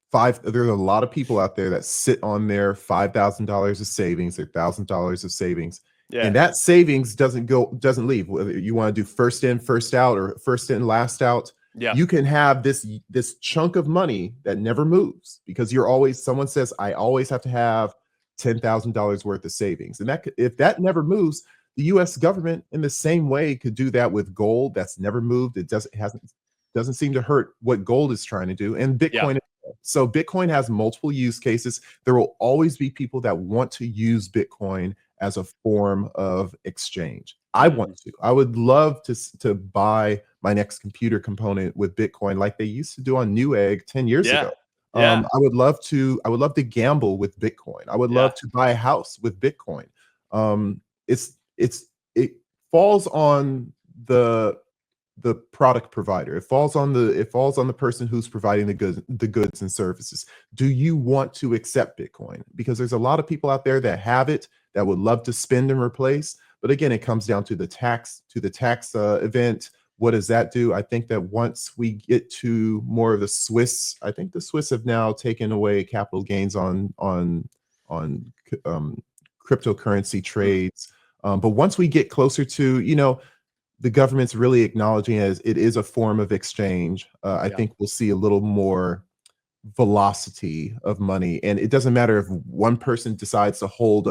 B: five, there's a lot of people out there that sit on their $5,000 of savings, their $1,000 of savings. And that savings doesn't leave. Whether you want to do first in, first out, or first in, last out, you can have this chunk of money that never moves, because someone says, I always have to have $10,000 worth of savings. And if that never moves, the US government in the same way could do that with gold that's never moved. It doesn't seem to hurt what gold is trying to do. And Bitcoin. So Bitcoin has multiple use cases. There will always be people that want to use Bitcoin as a form of exchange. I would love to buy my next computer component with Bitcoin, like they used to do on Newegg 10 years ago. I would love to gamble with Bitcoin. I would love to buy a house with Bitcoin. It falls on the the product provider. It falls on the person who's providing the goods and services. Do you want to accept Bitcoin? Because there's a lot of people out there that have it, that would love to spend and replace. But again, it comes down to the tax event. What does that do? I think that once we get to more of the Swiss, I think the Swiss have now taken away capital gains on cryptocurrency trades. But once we get closer to, the government's really acknowledging as it is a form of exchange, I think we'll see a little more velocity of money. And it doesn't matter if one person decides to hold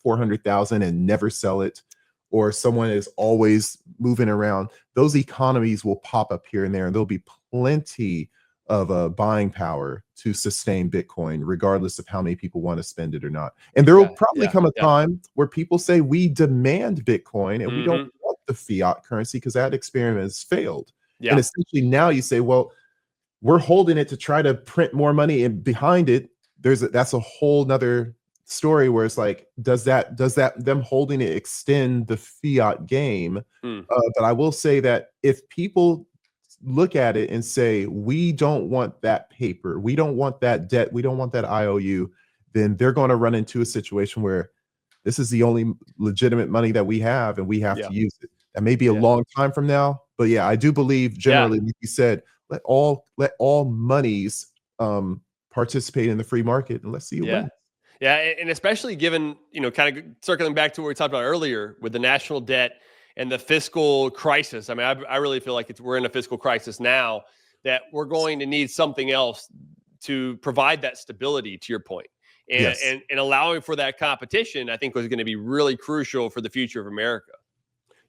B: 400,000 and never sell it, or someone is always moving around. Those economies will pop up here and there, and there'll be plenty of buying power to sustain Bitcoin, regardless of how many people want to spend it or not. And there will probably come a time where people say, we demand Bitcoin and we don't want the fiat currency because that experiment has failed. And essentially now you say, well, we're holding it to try to print more money, and behind it, that's a whole nother story where it's like, does that them holding it extend the fiat game? But I will say that if people look at it and say, we don't want that paper, we don't want that debt, we don't want that IOU, then they're going to run into a situation where this is the only legitimate money that we have, and we have to use it. That may be a long time from now, but I do believe generally, like you said, let all monies participate in the free market, and let's see who wins.
A: Yeah, and especially given, kind of circling back to what we talked about earlier with the national debt and the fiscal crisis. I mean, I really feel like we're in a fiscal crisis now, that we're going to need something else to provide that stability, to your point. And, and allowing for that competition, I think, was going to be really crucial for the future of America.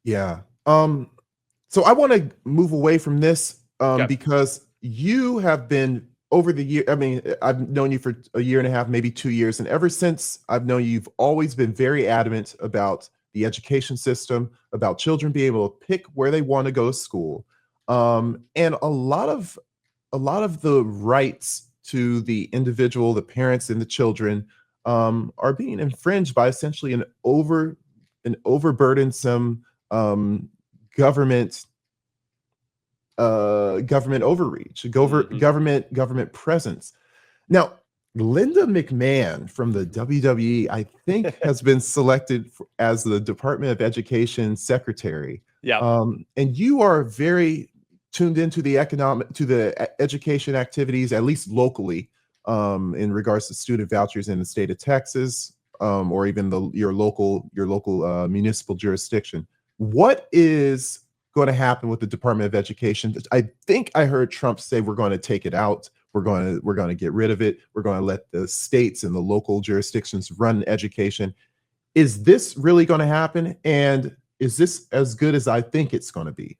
B: Yeah. So I want to move away from this because you have been, over the year, I mean, I've known you for a year and a half, maybe 2 years. And ever since I've known you, you've always been very adamant about the education system, about children being able to pick where they want to go to school. And a lot of the rights to the individual, the parents and the children, are being infringed by essentially an overburdensome government overreach, government presence. Now, Linda McMahon from the WWE, I think, has been selected as the Department of Education secretary. And you are very tuned into the education activities, at least locally, in regards to student vouchers in the state of Texas, or even your local municipal jurisdiction. What is going to happen with the Department of Education? I think I heard Trump say we're going to take it out. We're going to get rid of it. We're going to let the states and the local jurisdictions run education. Is this really going to happen? And is this as good as I think it's going to be?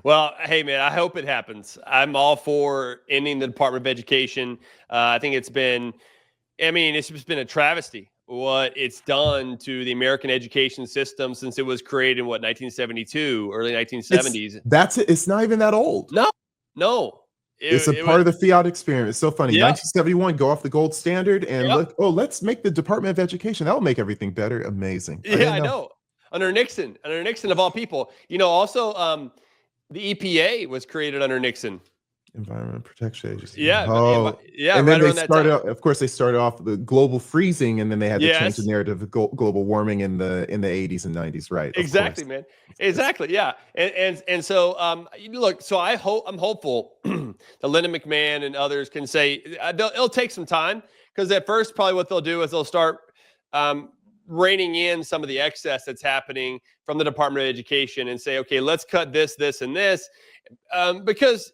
A: Well, hey, man, I hope it happens. I'm all for ending the Department of Education. I think it's just been a travesty what it's done to the American education system since it was created in 1972, early 1970s.
B: That's it. It's not even that old.
A: No.
B: It's a part of the fiat experiment. It's so funny. 1971, go off the gold standard and let's make the Department of Education. That'll make everything better. Amazing.
A: I know. Under Nixon of all people. Also, the EPA was created under Nixon.
B: Environmental Protection Agency.
A: And
B: then they started off the global freezing, and then they had to change the narrative of global warming in the 80s and 90s, right?
A: Exactly, man. Exactly, yeah. And so look, so I'm hopeful that Linda McMahon and others can say it'll take some time, because at first probably what they'll do is they'll start reining in some of the excess that's happening from the Department of Education and say, okay, let's cut this, and this, because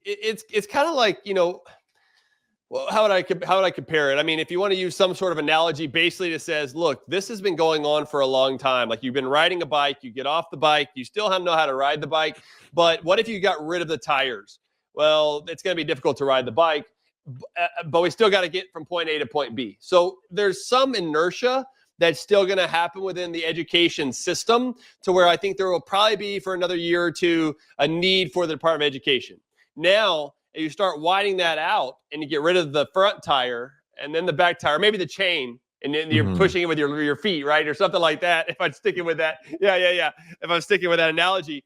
A: it's kind of like, well, how would I compare it? I mean, if you want to use some sort of analogy, basically it says, look, this has been going on for a long time. Like, you've been riding a bike, you get off the bike, you still don't know how to ride the bike. But what if you got rid of the tires? Well, it's going to be difficult to ride the bike, but we still got to get from point A to point B. So there's some inertia that's still going to happen within the education system, to where I think there will probably be, for another year or two, a need for the Department of Education. Now, you start widening that out and you get rid of the front tire and then the back tire, maybe the chain, And then you're pushing it with your feet, right? Or something like that. If I'm sticking with that. Yeah. If I'm sticking with that analogy,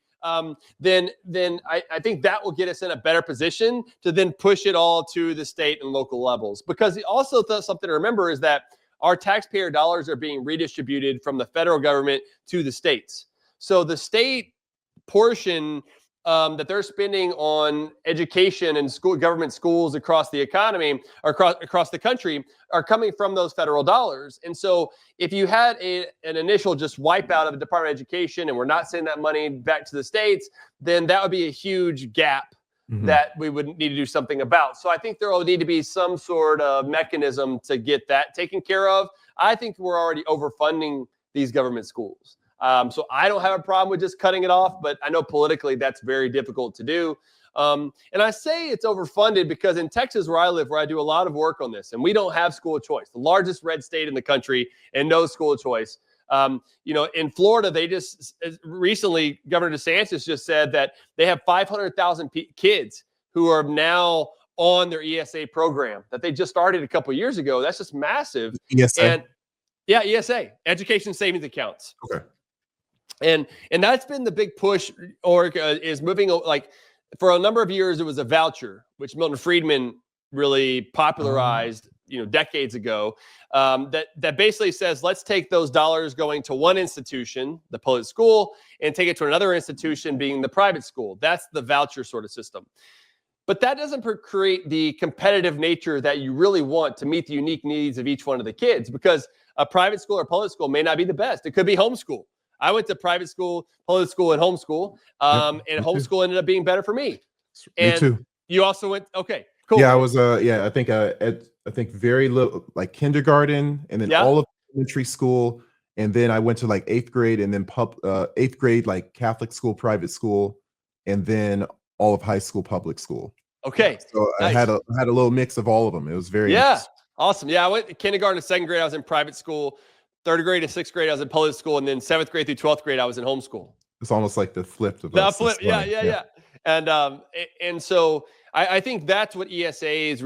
A: then I think that will get us in a better position to then push it all to the state and local levels. Because also something to remember is that our taxpayer dollars are being redistributed from the federal government to the states. So the state portion that they're spending on education and government schools across the economy, or across the country, are coming from those federal dollars. And so if you had an initial just wipeout of the Department of Education and we're not sending that money back to the states, then that would be a huge gap that we would need to do something about. So I think there will need to be some sort of mechanism to get that taken care of. I think we're already overfunding these government schools. So I don't have a problem with just cutting it off, but I know politically that's very difficult to do. And I say it's overfunded because in Texas, where I live, where I do a lot of work on this, and we don't have school choice, the largest red state in the country, and no school choice. In Florida, they just recently, Governor DeSantis just said that they have 500,000 kids who are now on their ESA program that they just started a couple of years ago. That's just massive.
B: ESA.
A: And yeah, ESA, education savings accounts.
B: Okay.
A: And that's been the big push, Ulric, is moving, like, for a number of years, it was a voucher, which Milton Friedman really popularized, decades ago, that basically says, let's take those dollars going to one institution, the public school, and take it to another institution, being the private school. That's the voucher sort of system. But that doesn't create the competitive nature that you really want to meet the unique needs of each one of the kids, because a private school or public school may not be the best. It could be homeschool. I went to private school, public school, and homeschool, and homeschool ended up being better for me.
B: Me too.
A: You also went, okay, cool.
B: Yeah, I was, I think very little, like kindergarten, and then all of elementary school, and then I went to like 8th grade, and then 8th grade, like Catholic school, private school, and then all of high school, public school.
A: Okay.
B: So nice. I had a little mix of all of them. It was very
A: awesome. Yeah, I went to kindergarten to 2nd grade. I was in private school. 3rd grade to 6th grade, I was in public school, and then 7th grade through 12th grade, I was in homeschool.
B: It's almost like the flip of
A: us. Yeah. And so I think that's what ESA is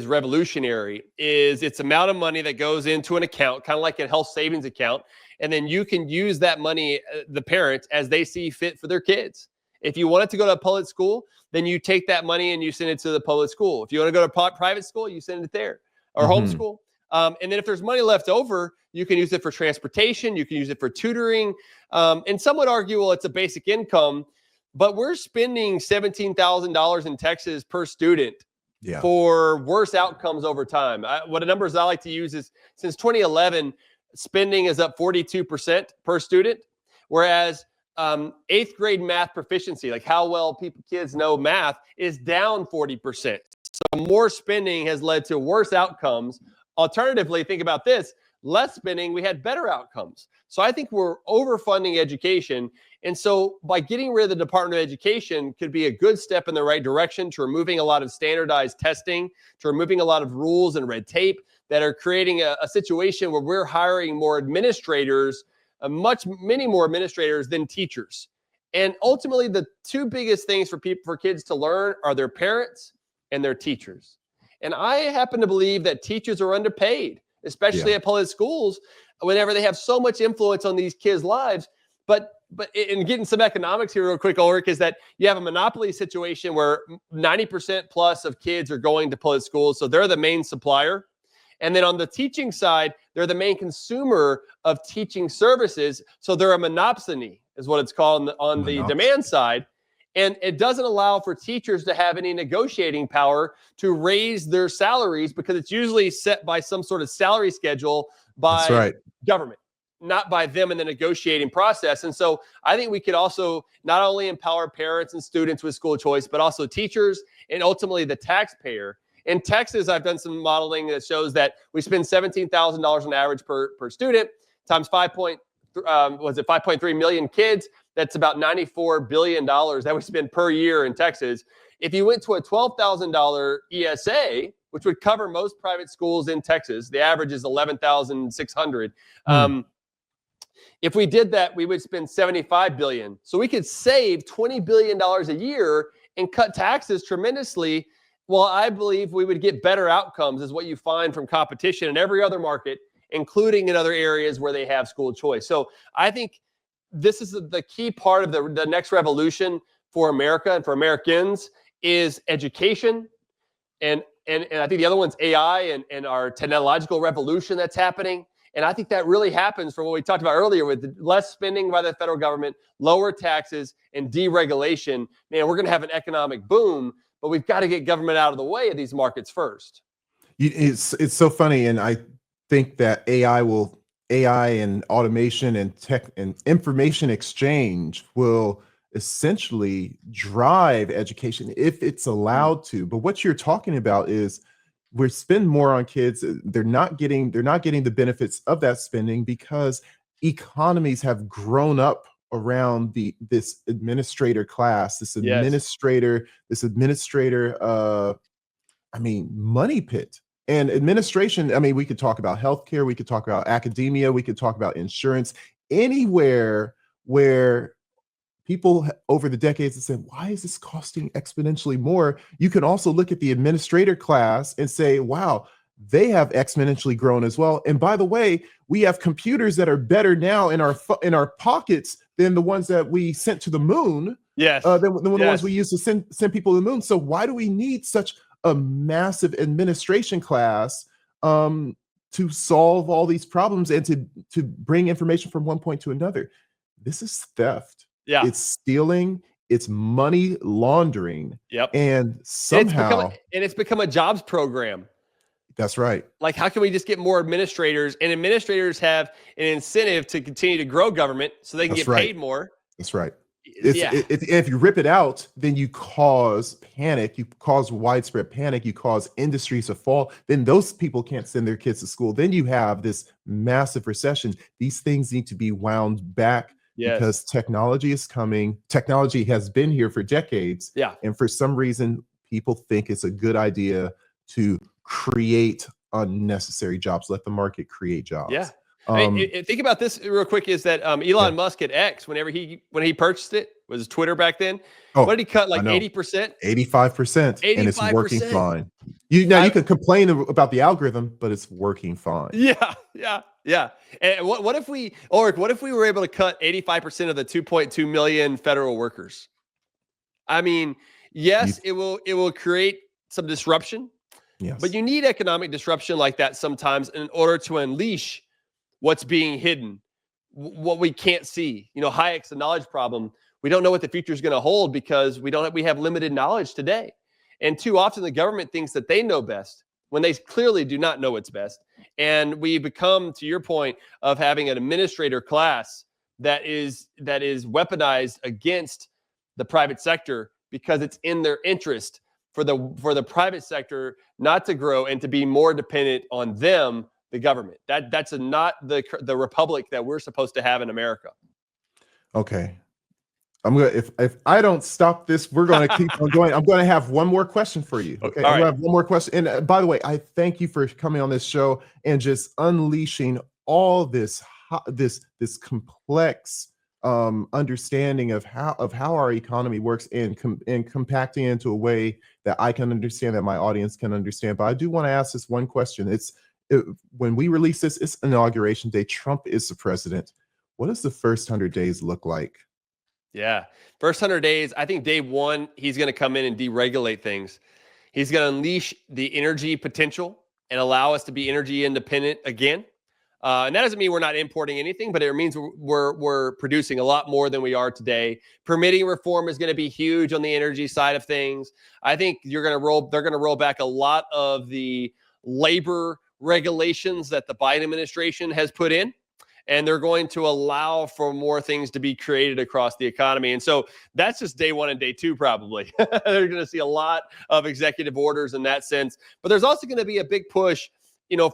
A: revolutionary. Is it's amount of money that goes into an account, kind of like a health savings account, and then you can use that money, the parents, as they see fit for their kids. If you want it to go to a public school, then you take that money and you send it to the public school. If you want to go to private school, you send it there, or homeschool. And then if there's money left over, you can use it for transportation. You can use it for tutoring. And some would argue, well, it's a basic income, but we're spending $17,000 in Texas per student for worse outcomes over time. What the numbers I like to use is, since 2011, spending is up 42% per student, whereas 8th grade math proficiency, like how well kids know math, is down 40%. So more spending has led to worse outcomes. Alternatively, think about this. Less spending, we had better outcomes. So I think we're overfunding education. And so by getting rid of the Department of Education could be a good step in the right direction to removing a lot of standardized testing, to removing a lot of rules and red tape that are creating a situation where we're hiring more administrators, many more administrators than teachers. And ultimately, the two biggest things for kids to learn are their parents and their teachers. And I happen to believe that teachers are underpaid, especially at public schools, whenever they have so much influence on these kids' lives. But in getting some economics here real quick, Ulric, is that you have a monopoly situation where 90% plus of kids are going to public schools. So they're the main supplier. And then on the teaching side, they're the main consumer of teaching services. So they're a monopsony, is what it's called on the demand side. And it doesn't allow for teachers to have any negotiating power to raise their salaries, because it's usually set by some sort of salary schedule by government, not by them in the negotiating process. And so I think we could also not only empower parents and students with school choice, but also teachers and ultimately the taxpayer. In Texas, I've done some modeling that shows that we spend $17,000 on average per student times 5.3 million kids. That's about $94 billion that we spend per year in Texas. If you went to a $12,000 ESA, which would cover most private schools in Texas, the average is $11,600. If we did that, we would spend $75 billion. So we could save $20 billion a year and cut taxes tremendously. Well, I believe we would get better outcomes, is what you find from competition in every other market. including in other areas where they have school choice. So I think this is the key part of the next revolution for America and for Americans is education. And I think the other one's AI and our technological revolution that's happening. And I think that really happens from what we talked about earlier with less spending by the federal government, lower taxes, and deregulation. Man, we're going to have an economic boom, but we've got to get government out of the way of these markets first.
B: It's so funny, and I think that AI and automation and tech and information exchange will essentially drive education if it's allowed to. But what you're talking about is we spend more on kids. They're not getting the benefits of that spending because economies have grown up around this administrator class, this administrator, money pit. And administration, I mean, we could talk about healthcare, we could talk about academia, we could talk about insurance, anywhere where people over the decades have said, why is this costing exponentially more? You can also look at the administrator class and say, wow, they have exponentially grown as well. And by the way, we have computers that are better now in our pockets than the ones that we sent to the moon.
A: Yes.
B: Than the ones we used to send people to the moon. So why do we need such a massive administration class to solve all these problems and to bring information from one point to another? This is theft.
A: Yeah.
B: It's stealing, it's money laundering.
A: Yep.
B: And somehow
A: it's become a jobs program.
B: That's right.
A: Like, how can we just get more administrators? And administrators have an incentive to continue to grow government so they can get paid more.
B: That's right. If you rip it out, then you cause panic, you cause widespread panic, you cause industries to fall, then those people can't send their kids to school. Then you have this massive recession. These things need to be wound back because technology is coming. Technology has been here for decades. Yeah. And for some reason, people think it's a good idea to create unnecessary jobs. Let the market create jobs. Yeah.
A: Think about this real quick, is that Elon Musk at X, when he purchased it, was Twitter back then, what did he cut, like 80%?
B: 85%. And it's working fine. You can complain about the algorithm, but it's working fine.
A: Yeah. And what if we were able to cut 85% of the 2.2 million federal workers? I mean, yes, it will create some disruption. Yes. But you need economic disruption like that sometimes in order to unleash what's being hidden, what we can't see. Hayek's the knowledge problem. We don't know what the future is going to hold because we have limited knowledge today. And too often the government thinks that they know best when they clearly do not know what's best. And we become, to your point, of having an administrator class that is weaponized against the private sector because it's in their interest for the private sector not to grow and to be more dependent on them, the government. That's not the republic that we're supposed to have in America.
B: Okay. If I don't stop this, we're going to keep on going. I'm going to have one more question for you. Okay. I'm going to have one more question. And by the way, I thank you for coming on this show and just unleashing all this complex understanding of how our economy works and compacting it into a way that I can understand, that my audience can understand. But I do want to ask this one question. When we release this, it's inauguration day. Trump is the president. What does the first 100 days look like?
A: Yeah. First 100 days, I think day one, he's going to come in and deregulate things. He's going to unleash the energy potential and allow us to be energy independent again. And that doesn't mean we're not importing anything, but it means we're producing a lot more than we are today. Permitting reform is going to be huge on the energy side of things. I think they're going to roll back a lot of the labor regulations that the Biden administration has put in, and they're going to allow for more things to be created across the economy. And so that's just day one and day two, probably. They're going to see a lot of executive orders in that sense. But there's also going to be a big push,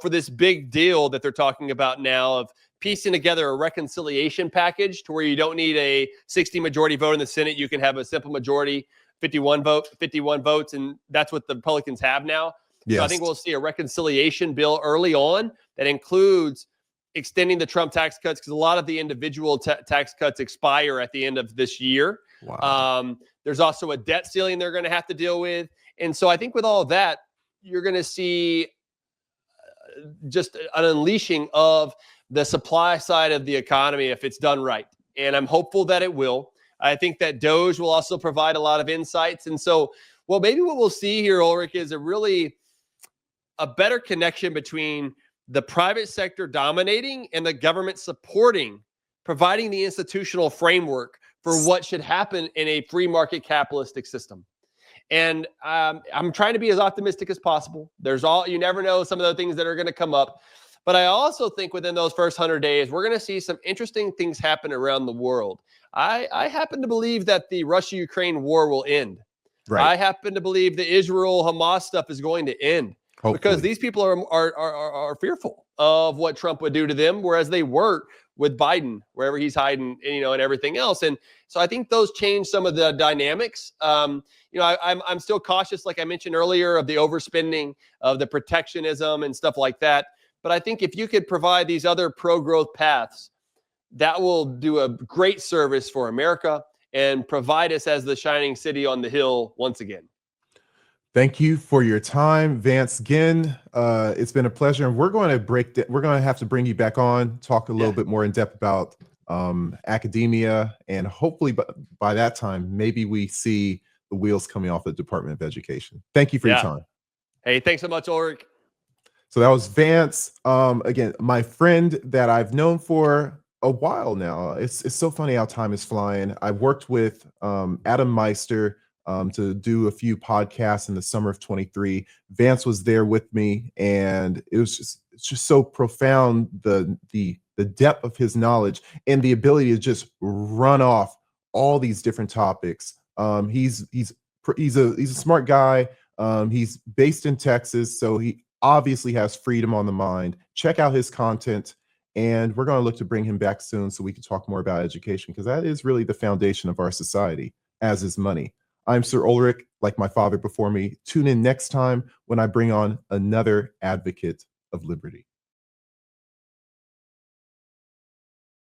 A: for this big deal that they're talking about now of piecing together a reconciliation package to where you don't need a 60 majority vote in the Senate. You can have a simple majority, 51 votes. And that's what the Republicans have now. Yes. So I think we'll see a reconciliation bill early on that includes extending the Trump tax cuts, because a lot of the individual tax cuts expire at the end of this year. Wow. There's also a debt ceiling they're going to have to deal with. And so I think with all of that, you're going to see just an unleashing of the supply side of the economy if it's done right. And I'm hopeful that it will. I think that Doge will also provide a lot of insights. And so, well, maybe what we'll see here, Ulric, is a better connection between the private sector dominating and the government supporting, providing the institutional framework for what should happen in a free market capitalistic system. And I'm trying to be as optimistic as possible. You never know some of the things that are going to come up. But I also think within those first 100 days, we're going to see some interesting things happen around the world. I happen to believe that the Russia-Ukraine war will end. Right. I happen to believe the Israel-Hamas stuff is going to end. Hopefully. Because these people are fearful of what Trump would do to them, whereas they weren't with Biden, wherever he's hiding, and everything else. And so I think those change some of the dynamics. I'm still cautious, like I mentioned earlier, of the overspending, of the protectionism and stuff like that. But I think if you could provide these other pro-growth paths, that will do a great service for America and provide us as the shining city on the hill once again.
B: Thank you for your time, Vance Ginn. It's been a pleasure, and we're going to have to bring you back on, talk a little bit more in depth about academia, and hopefully by that time, maybe we see the wheels coming off the Department of Education. Thank you for your time.
A: Hey, thanks so much, Ulric.
B: So that was Vance. Again, my friend that I've known for a while now. It's so funny how time is flying. I worked with Adam Meister to do a few podcasts in the summer of 23. Vance was there with me, and it's just so profound, the depth of his knowledge and the ability to just run off all these different topics. He's a smart guy. He's based in Texas, so he obviously has freedom on the mind. Check out his content, and we're going to look to bring him back soon so we can talk more about education, because that is really the foundation of our society, as is money. I'm Sir Ulric, like my father before me. Tune in next time when I bring on another advocate of liberty.